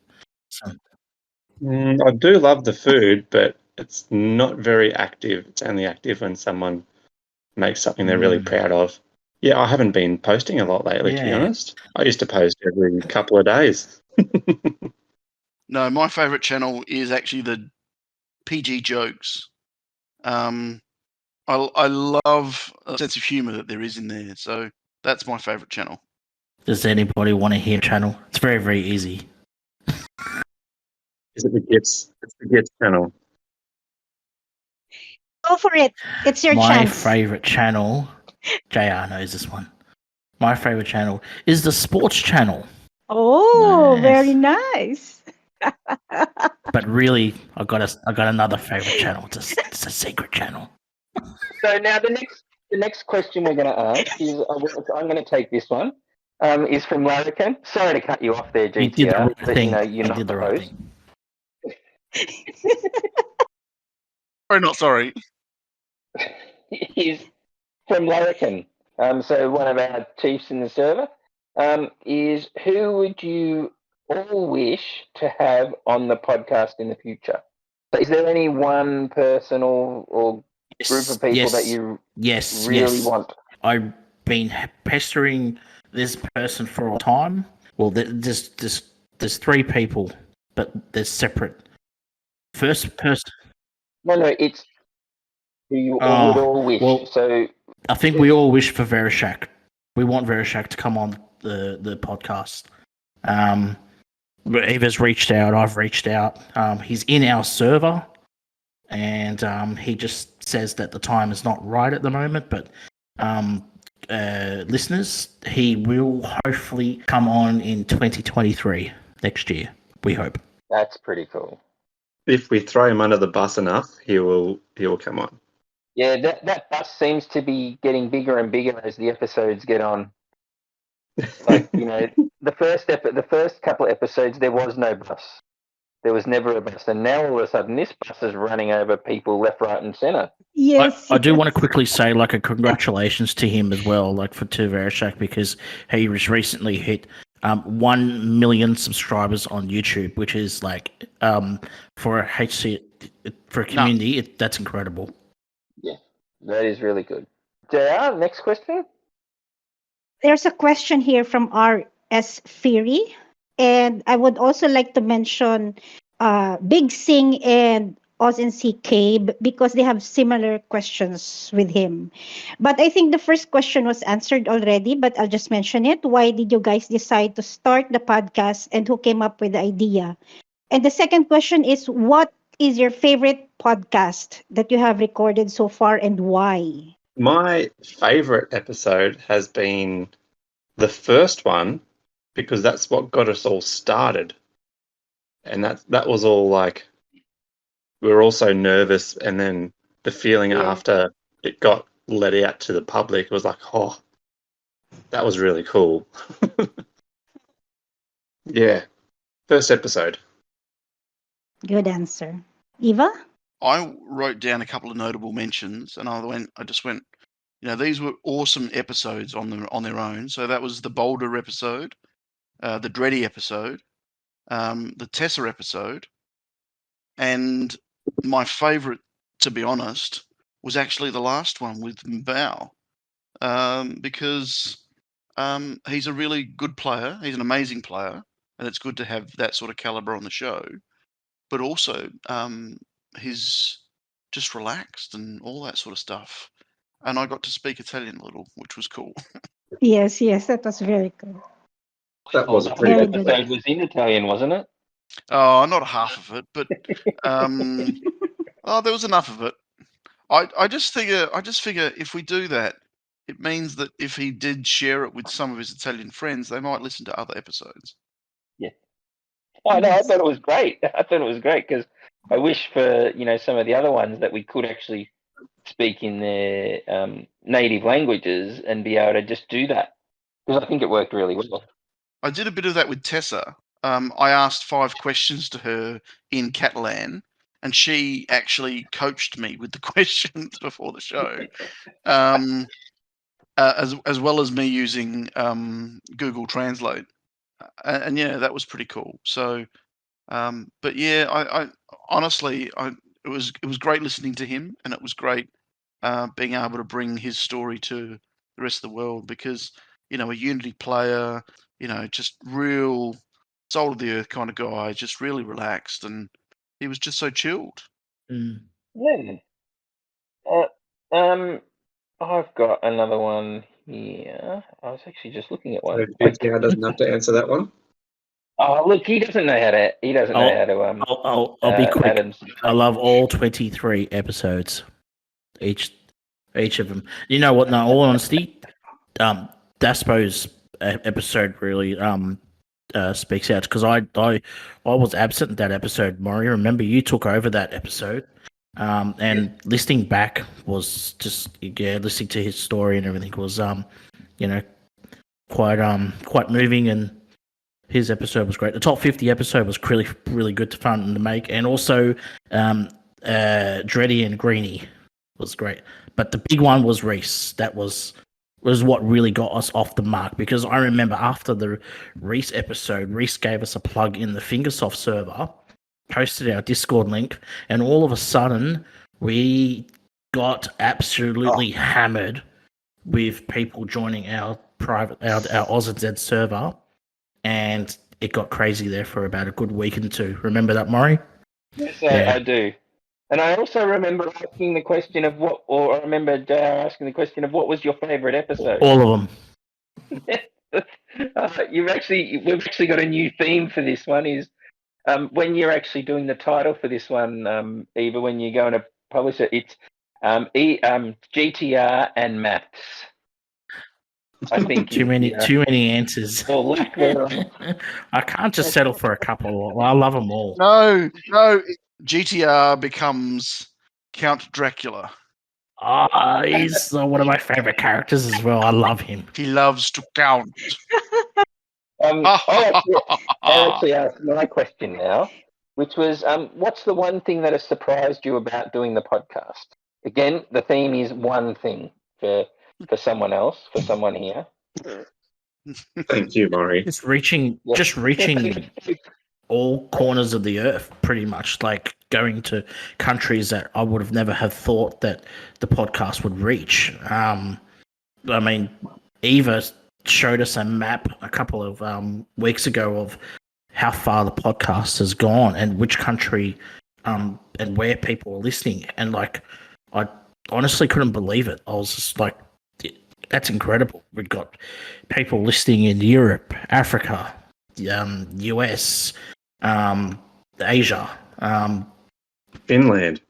I do love the food, but it's not very active. It's only active when someone makes something they're really proud of. Yeah, I haven't been posting a lot lately, to be honest. I used to post every couple of days. No, my favourite channel is actually the PG jokes. I love a sense of humour that there is in there, so that's my favourite channel. Does anybody want to hear channel? It's very, very easy. Is it the GIFs? It's the GIFs channel. Go for it. It's your My chance. favourite channel, JR knows this one. My favourite channel is the sports channel. Oh, Nice. very nice. But really, I got another favourite channel. It's a secret channel. So now the next question we're going to ask is, I'm going to take this one. is from Larrikin. Sorry to cut you off there, You did the GTR, right but thing. you're You not did the the right host. thing. Sorry, not sorry. He's from Larrikin. So one of our chiefs in the server. Is who would you all wish to have on the podcast in the future? So is there any one person or group of people that you really want? I've been pestering this person for a time. Well, there's 3 people, but they're separate. First person. No, it's who you would all wish. Well, so I think we all wish for Vereshak. We want Vereshak to come on the podcast. Eva's reached out. I've reached out. He's in our server, and he just says that the time is not right at the moment. But listeners, he will hopefully come on in 2023 next year. We hope. That's pretty cool. If we throw him under the bus enough, he will come on. Yeah, that bus seems to be getting bigger and bigger as the episodes get on. Like, the first couple of episodes, there was no bus. There was never a bus. And now all of a sudden, this bus is running over people left, right, and centre. Yes. I do want to quickly say, a congratulations to him as well, to Vereshak, because he was recently hit 1 million subscribers on YouTube, which is for a HC, for a community, that's incredible. Yeah, that is really good. JR, next question. There's a question here from R.S. Theory, and I would also like to mention Big Sing and Oz&C Cabe because they have similar questions with him. But I think the first question was answered already, but I'll just mention it. Why did you guys decide to start the podcast and who came up with the idea? And the second question is, what is your favorite podcast that you have recorded so far and why? My favorite episode has been the first one because that's what got us all started. And that was all we were all so nervous, and then the feeling after it got let out to the public was like, oh, that was really cool. Yeah. First episode. Good answer. Eva? I wrote down a couple of notable mentions, and I just went, these were awesome episodes on their own. So that was the Boulder episode, the Dreddy episode, the Tessa episode, and my favourite, to be honest, was actually the last one with Mbao, because he's a really good player. He's an amazing player, and it's good to have that sort of calibre on the show. But also, he's just relaxed and all that sort of stuff. And I got to speak Italian a little, which was cool. Yes, that was very good. That was a Very pretty good. episode was in Italian, wasn't it? Oh, not half of it, but there was enough of it. I just figure if we do that, it means that if he did share it with some of his Italian friends, they might listen to other episodes. Yeah. Oh, no, I thought it was great. I thought it was great because I wish for, some of the other ones that we could actually speak in their native languages and be able to just do that, because I think it worked really well. I did a bit of that with Tessa. I asked 5 questions to her in Catalan, and she actually coached me with the questions before the show, as well as me using Google Translate. And yeah, that was pretty cool. So, but yeah, I honestly, it was great listening to him, and it was great being able to bring his story to the rest of the world, because a Unity player, just real soul of the earth kind of guy, just really relaxed, and he was just so chilled. Yeah. I've got another one here. I was actually just looking at one. So GTR doesn't have to answer that one. Oh, look, he doesn't know how to. He doesn't know how to. I'll be quick. Adam's. I love all 23 episodes, each of them. You know what? No, all honesty, Daspo's episode really speaks out, because I was absent in that episode. Mori, remember you took over that episode, and listening back was just listening to his story and everything was quite moving, and his episode was great. The top 50 episode was really good to fun to make, and also Dreddy and Greenie was great. But the big one was Reese. That was what really got us off the mark, because I remember after the Reese episode, Reese gave us a plug in the Fingersoft server, posted our Discord link, and all of a sudden we got absolutely hammered with people joining our AusNZ server, and it got crazy there for about a good week and two. Remember that, Mori? Yes, I do. And I also remember asking the question of I remember JR asking the question of what was your favourite episode? All of them. We've actually got a new theme for this one. Is when you're actually doing the title for this one, Eva, when you're going to publish it, it's GTR and maths. I think too many answers. I can't just settle for a couple. I love them all. No, GTR becomes Count Dracula. He's one of my favorite characters as well. I love him. He loves to count. I'll actually ask my question now, which was, what's the one thing that has surprised you about doing the podcast? Again, the theme is one thing for someone else, for someone here. Thank you, Mori. Just reaching all corners of the earth, pretty much, like going to countries that I would have never have thought that the podcast would reach. I mean, Eva showed us a map a couple of weeks ago of how far the podcast has gone and which country and where people are listening. And like, I honestly couldn't believe it. I was just like, that's incredible. We've got people listening in Europe, Africa, US, Asia, Finland.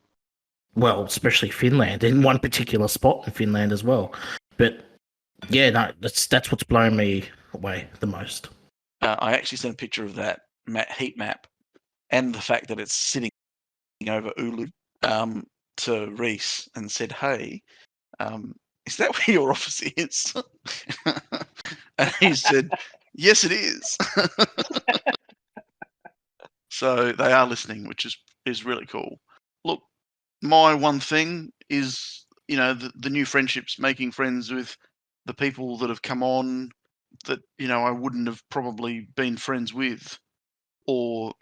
Well, especially Finland, in one particular spot in Finland as well. But yeah, no, that's what's blown me away the most. I actually sent a picture of that heat map and the fact that it's sitting over Ulu to Reese and said, "Hey, is that where your office is?" And he said, "Yes, it is." So they are listening, which is really cool. Look, my one thing is, the new friendships, making friends with the people that have come on that, I wouldn't have probably been friends with or,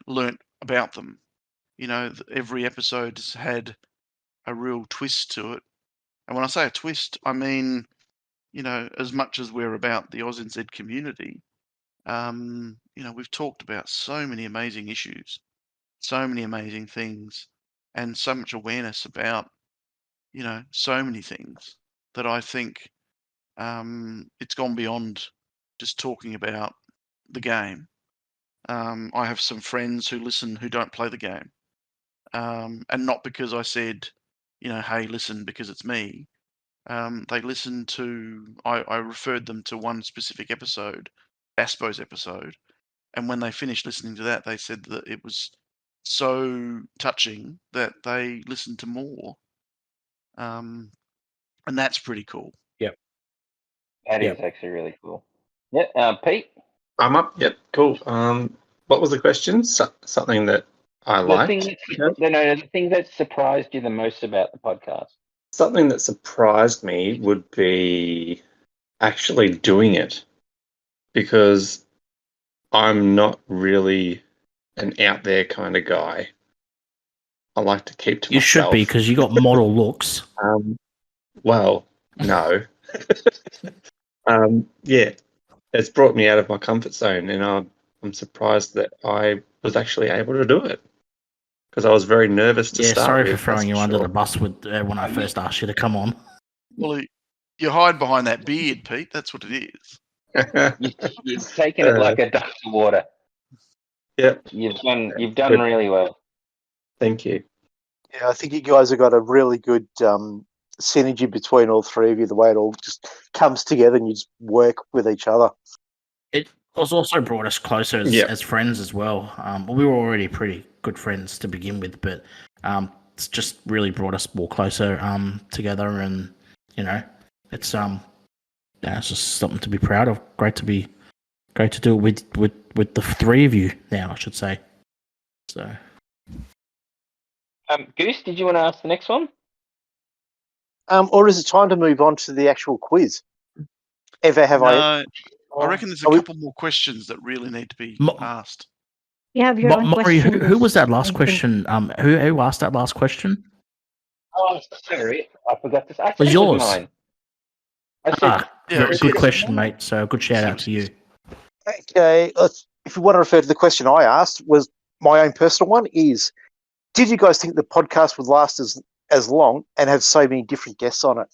learnt about them. Every episode's had a real twist to it. And when I say a twist, I mean, as much as we're about the AusNZ community, we've talked about so many amazing issues, so many amazing things, and so much awareness about, so many things that I think it's gone beyond just talking about the game. I have some friends who listen who don't play the game. And not because I said, hey, listen, because it's me. They listened to, I referred them to one specific episode, Aspo's episode. And when they finished listening to that, they said that it was so touching that they listened to more. And that's pretty cool. Yep. That is actually really cool. Yeah, Pete? I'm up. Yep, cool. What was the question? Something that I liked? The thing that surprised you the most about the podcast? Something that surprised me would be actually doing it, because I'm not really an out there kind of guy. I like to keep to myself. You should be, because you got model looks. Well, no. Yeah, it's brought me out of my comfort zone, and I'm surprised that I was actually able to do it, because I was very nervous to start. Sorry for throwing you under the bus with when I first asked you to come on. Well, you hide behind that beard, Pete. That's what it is. You've taken it like a duck to water. Yep. You've done really well. Thank you. Yeah, I think you guys have got a really good synergy between all three of you, the way it all just comes together and you just work with each other. It has also brought us closer as friends as well. We were already pretty good friends to begin with, but it's just really brought us more closer together, and it's It's just something to be proud of. Great to do it with the three of you now, I should say. So, Goose, did you want to ask the next one? Or is it time to move on to the actual quiz? I reckon there's a couple more questions that really need to be asked. You have your own Mori, question. who was that last question? Who asked that last question? Oh, sorry, I forgot this. It was yours. Mine. I said, very good question, mate. So good shout out to you. Okay, if you want to refer to the question I asked, was my own personal one is, did you guys think the podcast would last as long and have so many different guests on it?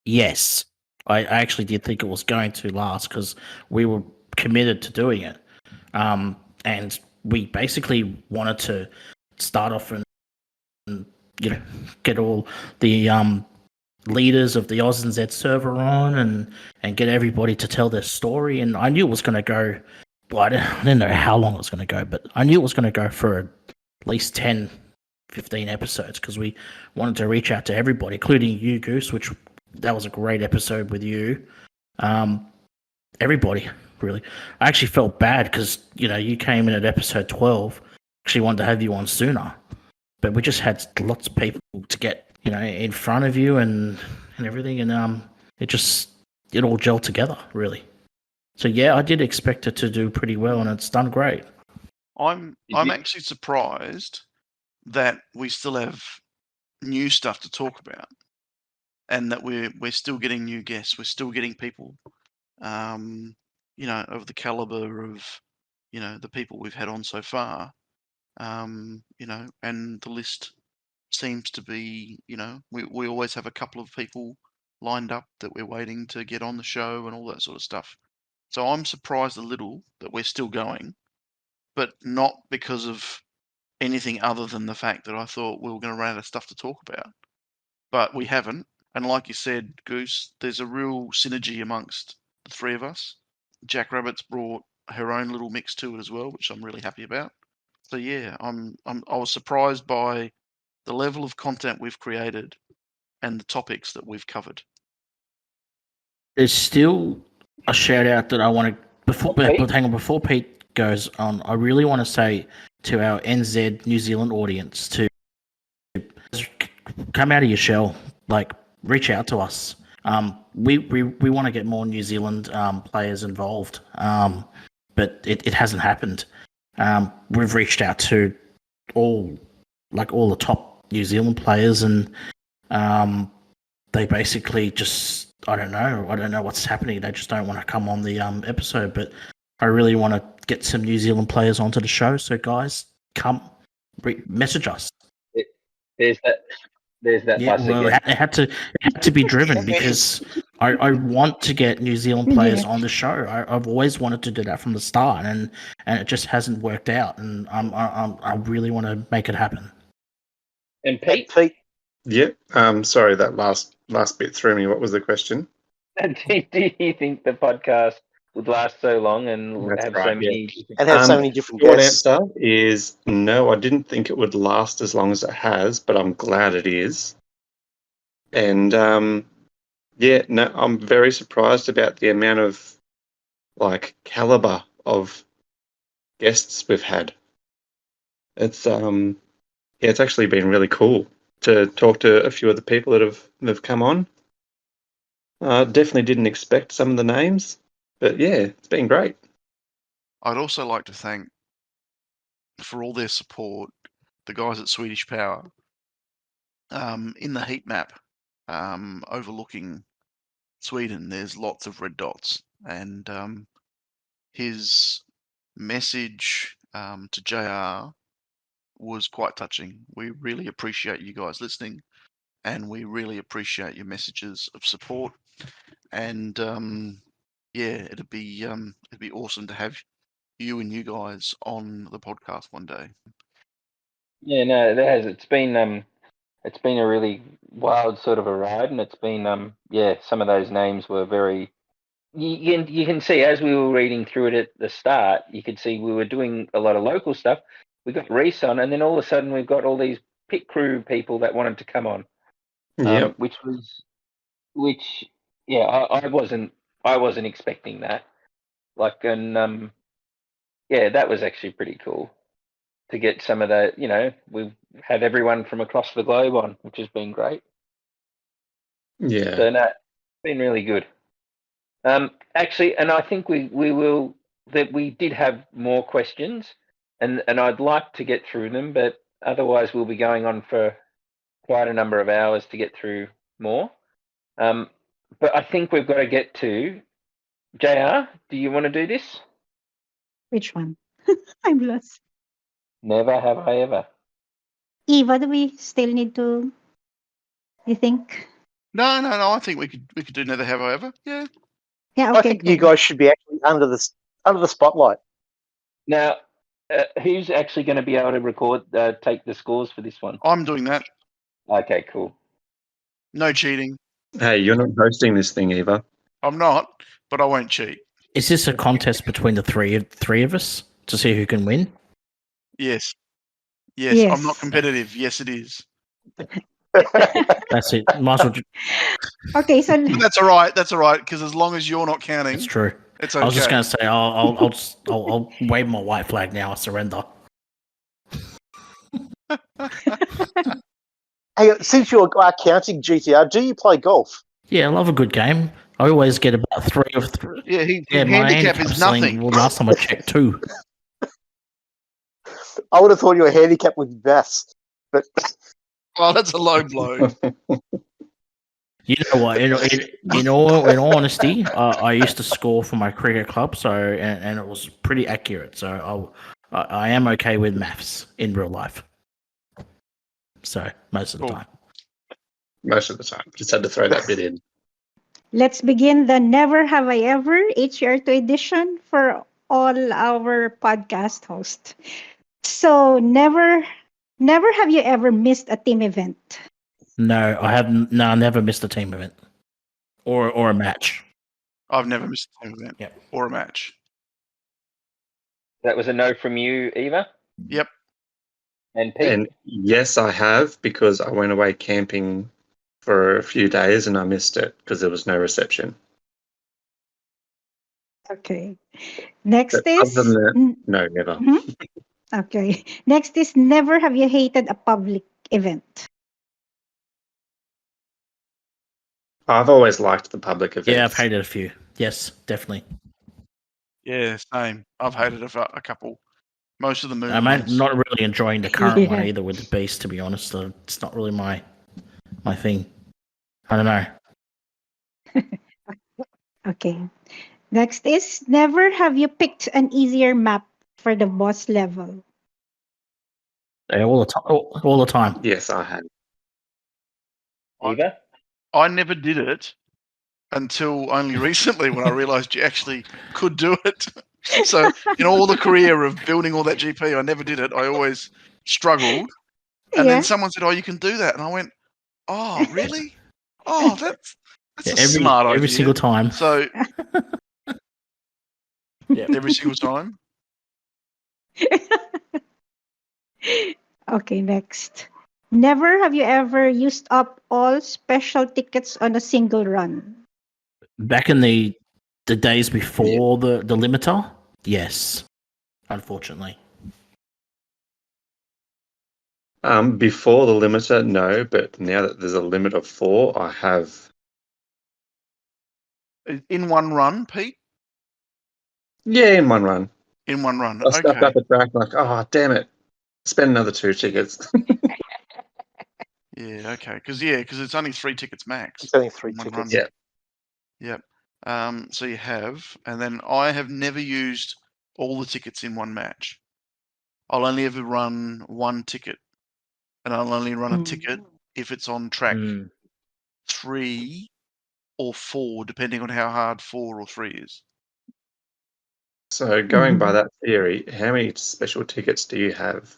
Yes. I actually did think it was going to last because we were committed to doing it. And we basically wanted to start off and get all the leaders of the Oz and Z server on and get everybody to tell their story. And I knew it was going to go, well, I didn't know how long it was going to go, but I knew it was going to go for at least 10, 15 episodes because we wanted to reach out to everybody, including you, Goose, which that was a great episode with you. Everybody, really. I actually felt bad because, you came in at episode 12. Actually wanted to have you on sooner. But we just had lots of people to get, in front of you and everything. And it all gelled together, really. So, yeah, I did expect it to do pretty well, and it's done great. I'm actually surprised that we still have new stuff to talk about, and that we're still getting new guests. We're still getting people, of the caliber of, the people we've had on so far. And the list seems to be, we always have a couple of people lined up that we're waiting to get on the show and all that sort of stuff. So I'm surprised a little that we're still going, but not because of anything other than the fact that I thought we were going to run out of stuff to talk about. But we haven't. And like you said, Goose, there's a real synergy amongst the three of us. Jack Rabbit's brought her own little mix to it as well, which I'm really happy about. So yeah, I was surprised by the level of content we've created and the topics that we've covered. There's still a shout out that I want to before Pete goes on. I really want to say to our NZ New Zealand audience to come out of your shell, like reach out to us. We want to get more New Zealand players involved, but it hasn't happened. We've reached out to all the top New Zealand players, and they basically just I don't know what's happening. They just don't want to come on the episode. But I really want to get some New Zealand players onto the show. So guys, come message us. There's that Yeah, bus well, again. it had to be driven because I want to get New Zealand players on the show. I've always wanted to do that from the start, and it just hasn't worked out. And I really want to make it happen. And Pete? Yep. Sorry, that last bit threw me. What was the question? Do you think the podcast would last so long and have so many different short guests? answer is no. I didn't think it would last as long as it has, but I'm glad it is. And I'm very surprised about the amount of caliber of guests we've had. It's it's actually been really cool to talk to a few of the people that have come on. Definitely didn't expect some of the names, but yeah, it's been great. I'd also like to thank, for all their support, the guys at Swedish Power. In the heat map overlooking Sweden, there's lots of red dots, and his message to JR was quite touching. We really appreciate you guys listening, and we really appreciate your messages of support. And it'd be awesome to have you and you guys on the podcast one day. Yeah, no, there has. It's been a really wild sort of a ride, and it's been some of those names were very. You can see as we were reading through it at the start, you could see we were doing a lot of local stuff. We got Reese on, and then all of a sudden we've got all these pit crew people that wanted to come on. Yep. I wasn't I wasn't expecting that. And yeah, that was actually pretty cool to get some of that. We've had everyone from across the globe on, which has been great. Yeah. So no, it's been really good. Actually, and I think we did have more questions, and I'd like to get through them, but otherwise we'll be going on for quite a number of hours to get through more. But I think we've got to get to JR. Do you want to do this? Which one? I'm lost. Never have I ever. Eva, do we still need to? You think? No. I think we could do Never Have I Ever. Yeah. Yeah. Okay. I think you guys should be actually under the spotlight. Now, who's actually going to be able to take the scores for this one? I'm doing that. Okay, cool. No cheating. Hey, you're not hosting this thing, Eva. I'm not, but I won't cheat. Is this a contest between the three of us to see who can win? Yes. Yes. I'm not competitive. Yes, it is. That's it. Might as well. Okay, so That's all right. Because as long as you're not counting, It's true. it's okay. I was just going to say I'll wave my white flag now. I surrender. Hey, since you're counting GTR, do you play golf? Yeah, I love a good game. I always get about 3 of 3. Yeah, his my handicap is nothing. Well, last time I checked 2. I would have thought your handicap would be best, but Oh, that's a low blow. You know what? In all honesty, I used to score for my cricket club, and it was pretty accurate. So I am okay with maths in real life. So most of the time. Most of the time. Just had to throw that bit in. let's begin the Never Have I Ever HR2 edition for all our podcast hosts. So never have you ever missed a team event? No, I haven't. No, I never missed a team event or a match. I've never missed a team event Yep. or a match. That was a no from you, Eva? Yep. And Pete? And yes, I have, because I went away camping for a few days and I missed it because there was no reception. Okay. Next But is other than that, no, never. Mhm. Okay. Next is never have you hated a public event? I've always liked the public events. Yeah, I've hated a few. Yes, definitely. Yeah, same. I've hated a couple. Most of the movies. I'm not really enjoying the current one Yeah. either with the Beast, to be honest. So it's not really my thing. I don't know. Okay. Next is never have you picked an easier map for the boss level? Yeah, all the time. Yes, I have. Eva? I never did it until only recently when I realised you actually could do it. So in all the career of building all that GP, I never did it. I always struggled. And Yeah. then someone said, "Oh, you can do that," and I went, "Oh, really? Oh, that's Yeah, a smart idea." every single time. So Yeah. every single time. Okay, next. Never have you ever used up all special tickets on a single run? Back in the days before the limiter, yes. Unfortunately. Before the limiter, no, but now that there's a limit of 4, I have. In one run, Pete? Yeah, in one run. In one run. I stepped Okay. up the track like, oh, damn it. Spend another 2 tickets. Yeah, okay. Because it's only 3 tickets max. it's only 3 in one tickets. run. Yeah. Yep. So you have, and then I have never used all the tickets in one match. I'll only ever run one ticket, and I'll only run a ticket if it's on track 3 or 4, depending on how hard 4 or 3 is. So going by that theory, how many special tickets do you have?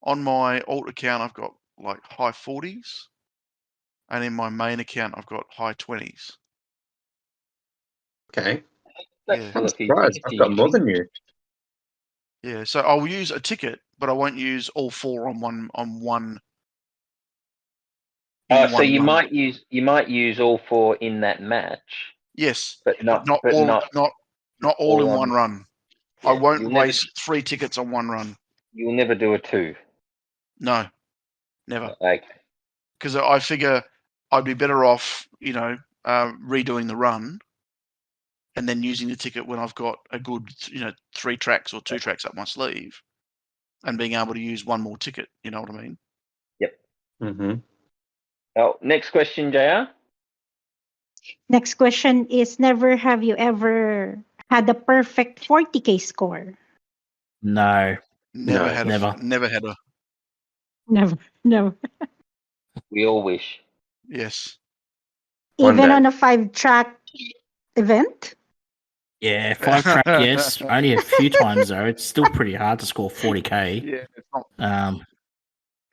On my alt account, I've got like high 40s, and in my main account, I've got high 20s. Okay. That's Yeah. still I'm a few surprised. tickets I've to got use. more than you. Yeah, so I'll use a ticket, but I won't use all 4 on one So you might use all 4 in that match. Yes, but not all in one run. Yeah, I won't waste 3 tickets on one run. You'll never do a 2. No, never. Okay. Because I figure I'd be better off, redoing the run and then using the ticket when I've got a good, 3 tracks or 2 tracks up my sleeve, and being able to use one more ticket. You know what I mean? Yep. Mm-hmm. Oh, next question, JR. Next question is: never have you ever had a perfect 40K score? No. Never had never. a. Never. We all wish. Yes. Even on a 5-track event? Yeah, 5-track, yes. Only a few times though. It's still pretty hard to score 40K. Yeah, it's not.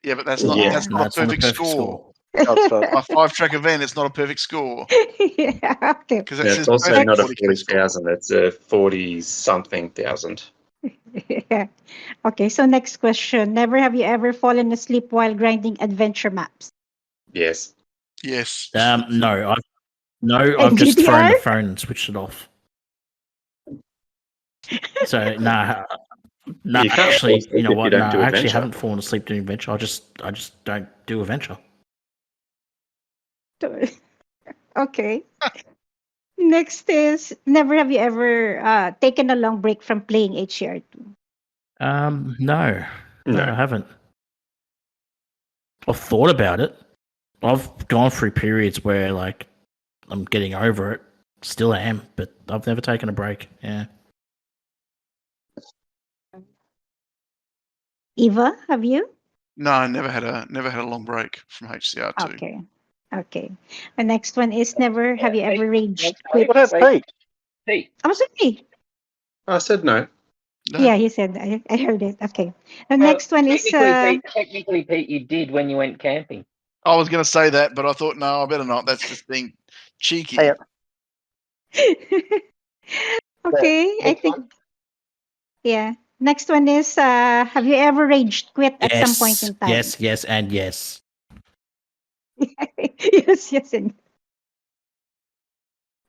Yeah, but that's not a perfect score. A 5-track event, it's not a perfect score. Yeah, okay. Because it's also not a 40,000. It's a 40-something thousand. Yeah. Okay, so next question. Never have you ever fallen asleep while grinding adventure maps? Yes. Yes. No. I've just thrown the phone and switched it off. So no, actually, you know what? No, I actually haven't fallen asleep doing adventure. I just don't do adventure. Okay. Next is: never have you ever taken a long break from playing HCR2? No, I haven't. I've thought about it. I've gone through periods where like I'm getting over it. Still am, but I've never taken a break. Yeah. Eva, have you? No, I never had a long break from HCR2. Okay. The next one is: never have you ever rage quit? What about Pete? I'm sorry. I said no. Yeah, he said. I heard it. Okay. The next one is: technically, Pete, you did when you went camping. I was going to say that, but I thought, no, I better not. That's just being cheeky. Okay, I think. Yeah. Next one is: have you ever raged quit at some point in time? Yes, and yes. yes, and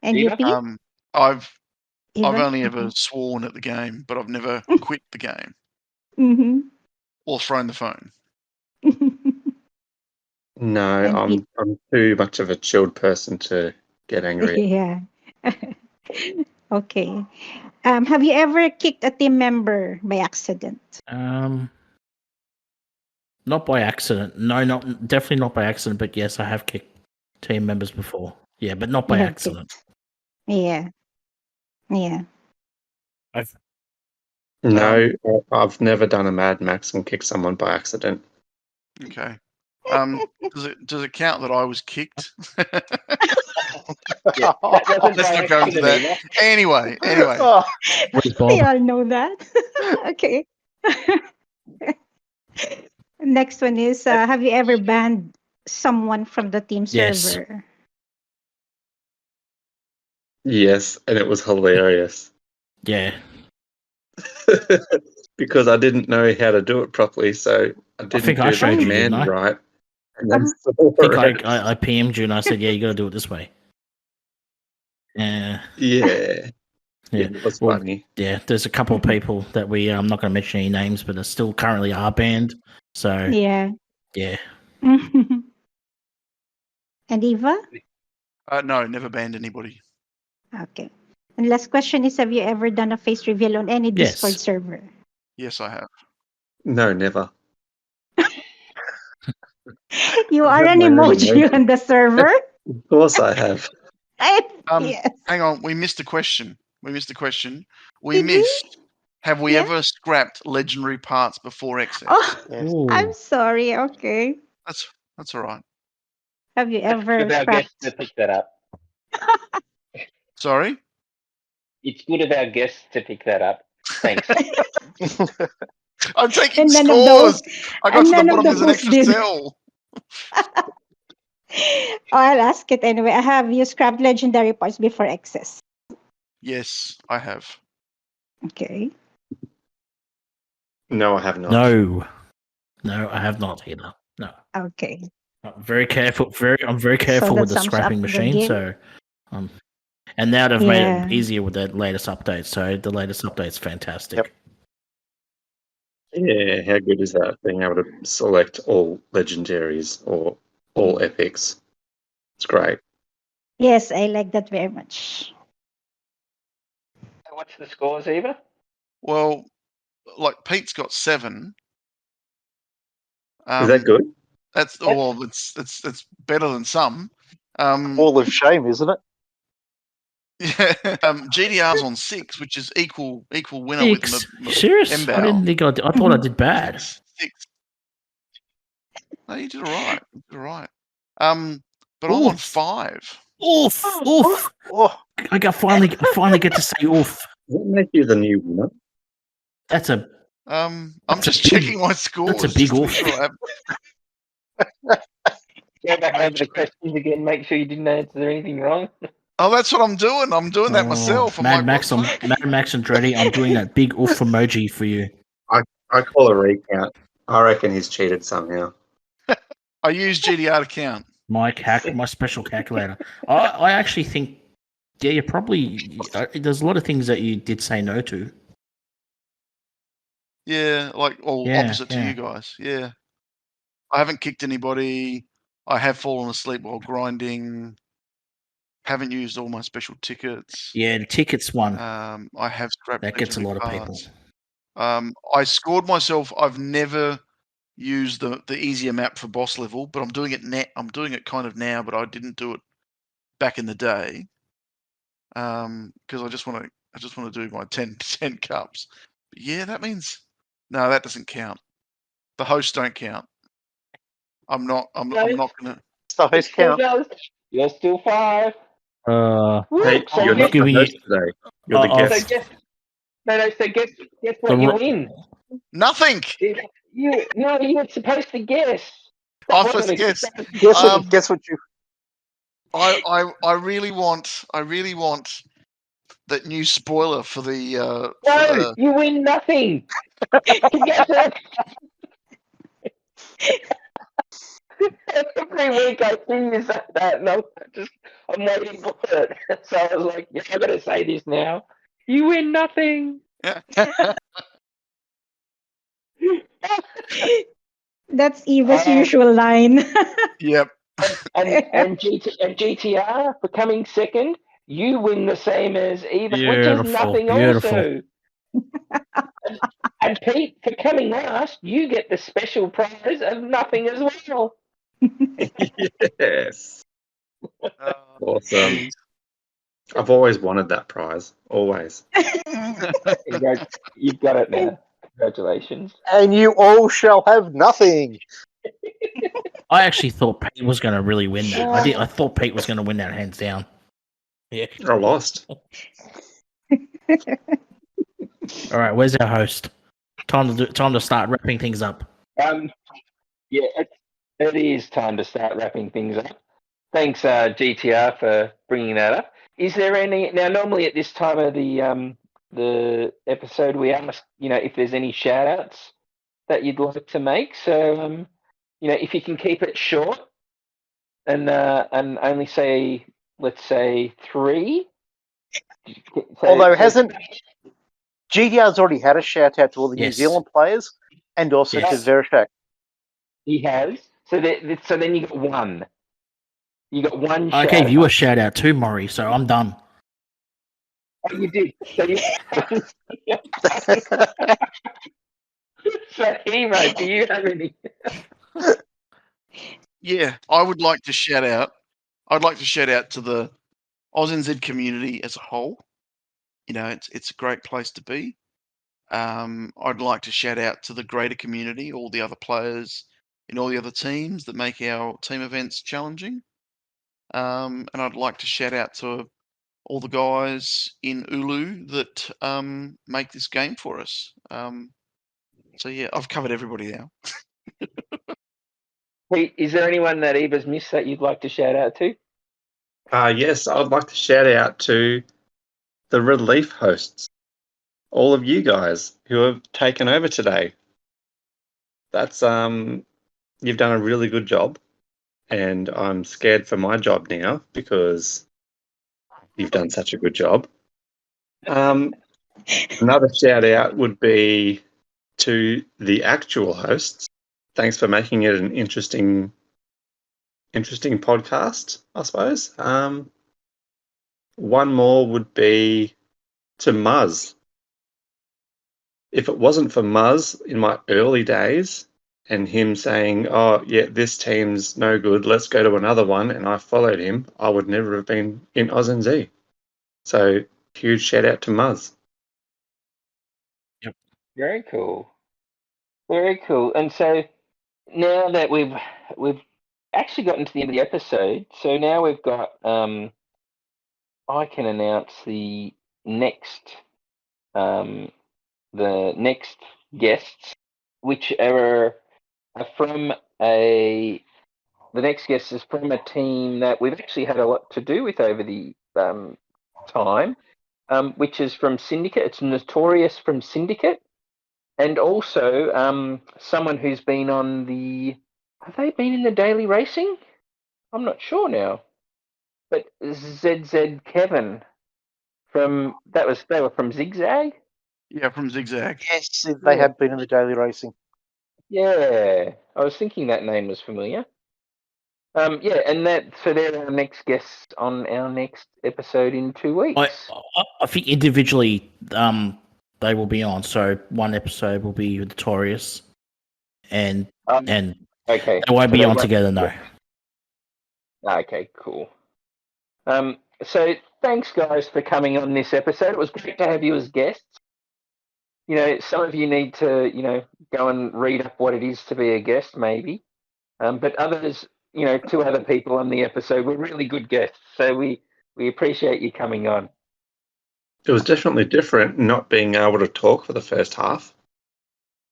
you, Pete? I've only ever sworn at the game, but I've never quit the game. Mm-hmm. Or thrown the phone. No, I'm too much of a chilled person to get angry. Yeah. Okay. Have you ever kicked a team member by accident? Not by accident. No, definitely not by accident. But yes, I have kicked team members before. Yeah, but not by accident. Yeah. No, I've never done a Mad Max and kicked someone by accident. Okay. Does it count that I was kicked? Yeah, let's not go into that. Anyway. We all know that. Okay. Next one is: have you ever banned someone from the team server? Yes, and it was hilarious. Yeah. Because I didn't know how to do it properly, so I didn't do the command right. And then I PM'd you and I said, yeah, you got to do it this way. Yeah. Yeah. It was funny. Yeah, there's a couple of people that I'm not going to mention any names, but are still currently banned. So yeah. And Eva? No, never banned anybody. Okay. And last question is: have you ever done a face reveal on any Discord server? Yes, I have. No, never. You are an emoji on the server? Of course I have. Yes. Hang on, we missed a question. We missed. Have we ever scrapped legendary parts before excess? Oh, I'm sorry. Okay. That's all right. Have you ever It's good of our guests to pick that up. Sorry? It's good of our guests to pick that up. Thanks. I'm taking scores. I got to the bottom. There's an extra cell. I'll ask it anyway. Have you scrapped legendary parts before excess? Yes, I have. Okay. No, I have not. No, I have not either. No. Okay. I'm very careful. I'm very careful that with the sums up scrapping the machine. game. So, and now they've made Yeah. it easier with that latest update. So the latest update's fantastic. Yep. Yeah, how good is that? Being able to select all legendaries or all epics. It's great. Yes, I like that very much. What's the scores, Eva? Well, like Pete's got 7. Is that good? It's better than some. Wall of shame, isn't it? Yeah, GDR's on 6, which is equal winner Six? with Serious? Mbao. I didn't think I thought I did bad. 6. No, you did all right. You did all right. But I'm on 5. Oof! Oof! Oh, I finally get to say oof. Does that make you the new winner? That's a I'm That's a just big- checking my scores. that's a big just to oof. make sure I have- Go back over the questions again. Make sure you didn't answer anything wrong. Oh, that's what I'm doing. I'm doing that Oh, myself. I'm Mad like, Max, what the fuck? Mad Max Andretti. I'm doing that big oof emoji for you. I call a recount. I reckon he's cheated somehow. I use GDR to count. My special calculator. I actually think, yeah, you probably. There's a lot of things that you did say no to. Yeah, like opposite to you guys. Yeah. I haven't kicked anybody. I have fallen asleep while grinding. Haven't used all my special tickets. Yeah, the tickets one. I have scrapped That gets a lot legendary of people. cards. I scored myself. I've never used the easier map for boss level, but I'm doing it now. I'm doing it kind of now, but I didn't do it back in the day. Because I just want to do my 10 cups. But yeah, that means no, that doesn't count. The hosts don't count. I'm not gonna. stuff is count. You're still 5. Pete, So you're guess, not the host today. You're the Uh-oh. so guest. guess, so guess what you win. Nothing. You were supposed to guess. I'm supposed to guess. Guess what you. I really want that new spoiler for the No, you win nothing. Guess it. Every week I see you say that, and I'm waiting for it. So I was like, yeah, I gotta say this now. You win nothing. That's Eva's usual line. Yep. And GTR for coming second, you win the same as Eva, which is nothing also. And Pete, for coming last, you get the special prize of nothing as well. Yes. Awesome. I've always wanted that prize. Always. You've got it now. Congratulations. And you all shall have nothing. I actually thought Pete was going to really win that. I thought Pete was going to win that hands down. Yeah. I lost. All right, where's our host? Time to start wrapping things up. Yeah, it is time to start wrapping things up. Thanks, GTR, for bringing that up. Is there any now? Normally at this time of the episode, we ask if there's any shout outs that you'd like to make. So if you can keep it short and only say, let's say 3. Although hasn't GDR's already had a shout out to all the New Yes. Zealand players and also to Verishak. He has. So then you got 1. You got 1 I shout gave you a out. shout out too, Mori, so I'm done. Oh, you did. So so Hero, do you have any? Yeah, I would like to shout out. I'd like to shout out to the AusNZ community as a whole. It's a great place to be. I'd like to shout out to the greater community, all the other players in all the other teams that make our team events challenging. And I'd like to shout out to all the guys in Ulu that make this game for us. So yeah, I've covered everybody now. Pete, is there anyone that Eva's missed that you'd like to shout out to? Yes, I'd like to shout out to the relief hosts, all of you guys who have taken over today. That's you've done a really good job. and I'm scared for my job now because you've done such a good job. Another shout out would be to the actual hosts. Thanks for making it an interesting podcast, I suppose. One more would be to Muzz. If it wasn't for Muzz in my early days and him saying, "Oh, yeah, this team's no good, let's go to another one," and I followed him, I would never have been in Oz and Z. So, huge shout out to Muzz. Yep. Very cool. Very cool. And so now that we've actually gotten to the end of the episode, so now we've got I can announce the next guests, which are from the next guest is from a team that we've actually had a lot to do with over the time, which is from Syndicate. It's Notorious from Syndicate, and also someone who's been on the. Have they been in the Daily Racing? I'm not sure now, but ZZ Kevin they were from Zigzag. Yeah, from Zigzag. Yes, they have been in the Daily Racing. Yeah, I was thinking that name was familiar. Yeah, and so they're our next guests on our next episode in 2 weeks. I think individually, they will be on. So one episode will be Notorious, and okay, they won't be on together. No. Okay, cool. So thanks, guys, for coming on this episode. It was great to have you as guests. You know, some of you need to, go and read up what it is to be a guest, maybe. But others, 2 other people on the episode were really good guests. So we appreciate you coming on. It was definitely different not being able to talk for the first half.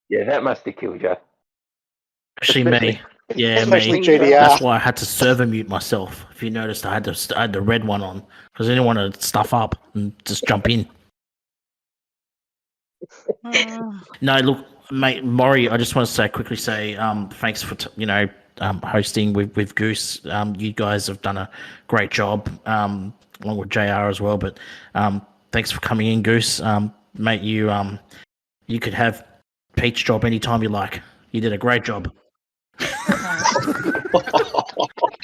Yeah, that must have killed you. Especially me. Yeah, Especially me. GTR. That's why I had to server mute myself. If you noticed, I had the red one on because I didn't want to stuff up and just jump in. No, look, mate, Mori. I just want to quickly say, thanks for hosting with Goose. You guys have done a great job, along with JR as well. But thanks for coming in, Goose. Mate, you could have Pete's job anytime you like. You did a great job.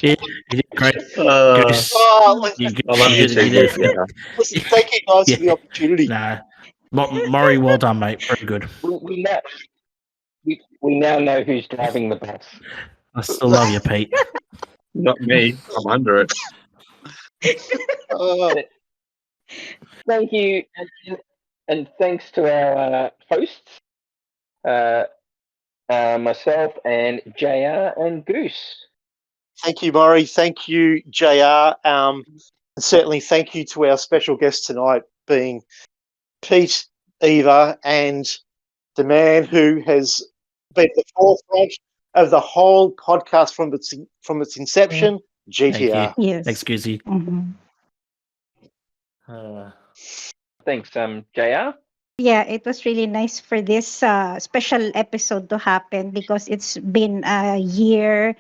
You did great. Goose. I love you too. Listen, thank you guys for the opportunity. Nah. Maury, well done, mate. Very good. We now know who's driving the bus. I still love you, Pete. Not me. I'm under it. Thank you, and thanks to our hosts, myself and JR and Goose. Thank you, Mori. Thank you, JR. And certainly thank you to our special guest tonight, being Pete, Eva, and the man who has been at the forefront of the whole podcast from its inception, GTR. Yes. Thanks, Goosey. Mm-hmm. Thanks, JR. Yeah, it was really nice for this special episode to happen because it's been a year,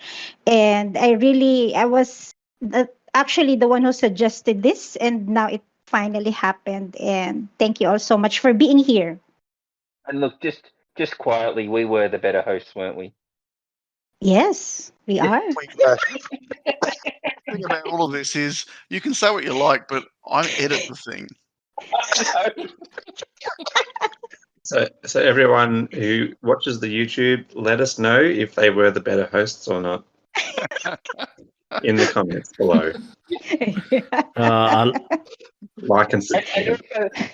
and I was actually the one who suggested this, and now it finally happened. And thank you all so much for being here. And look, just quietly, we were the better hosts, weren't we? Yes, we are. The thing about all of this is you can say what you like, but I edit the thing. So everyone who watches the YouTube, let us know if they were the better hosts or not in the comments below. Like and subscribe.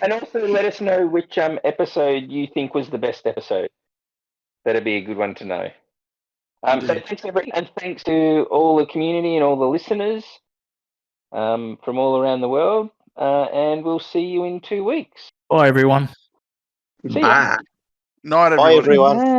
And also let us know which episode you think was the best episode. That'd be a good one to know. So thanks everyone, and thanks to all the community and all the listeners from all around the world. And we'll see you in 2 weeks. Bye, everyone. See ya. Bye. Night, everyone. Bye, everyone. Bye.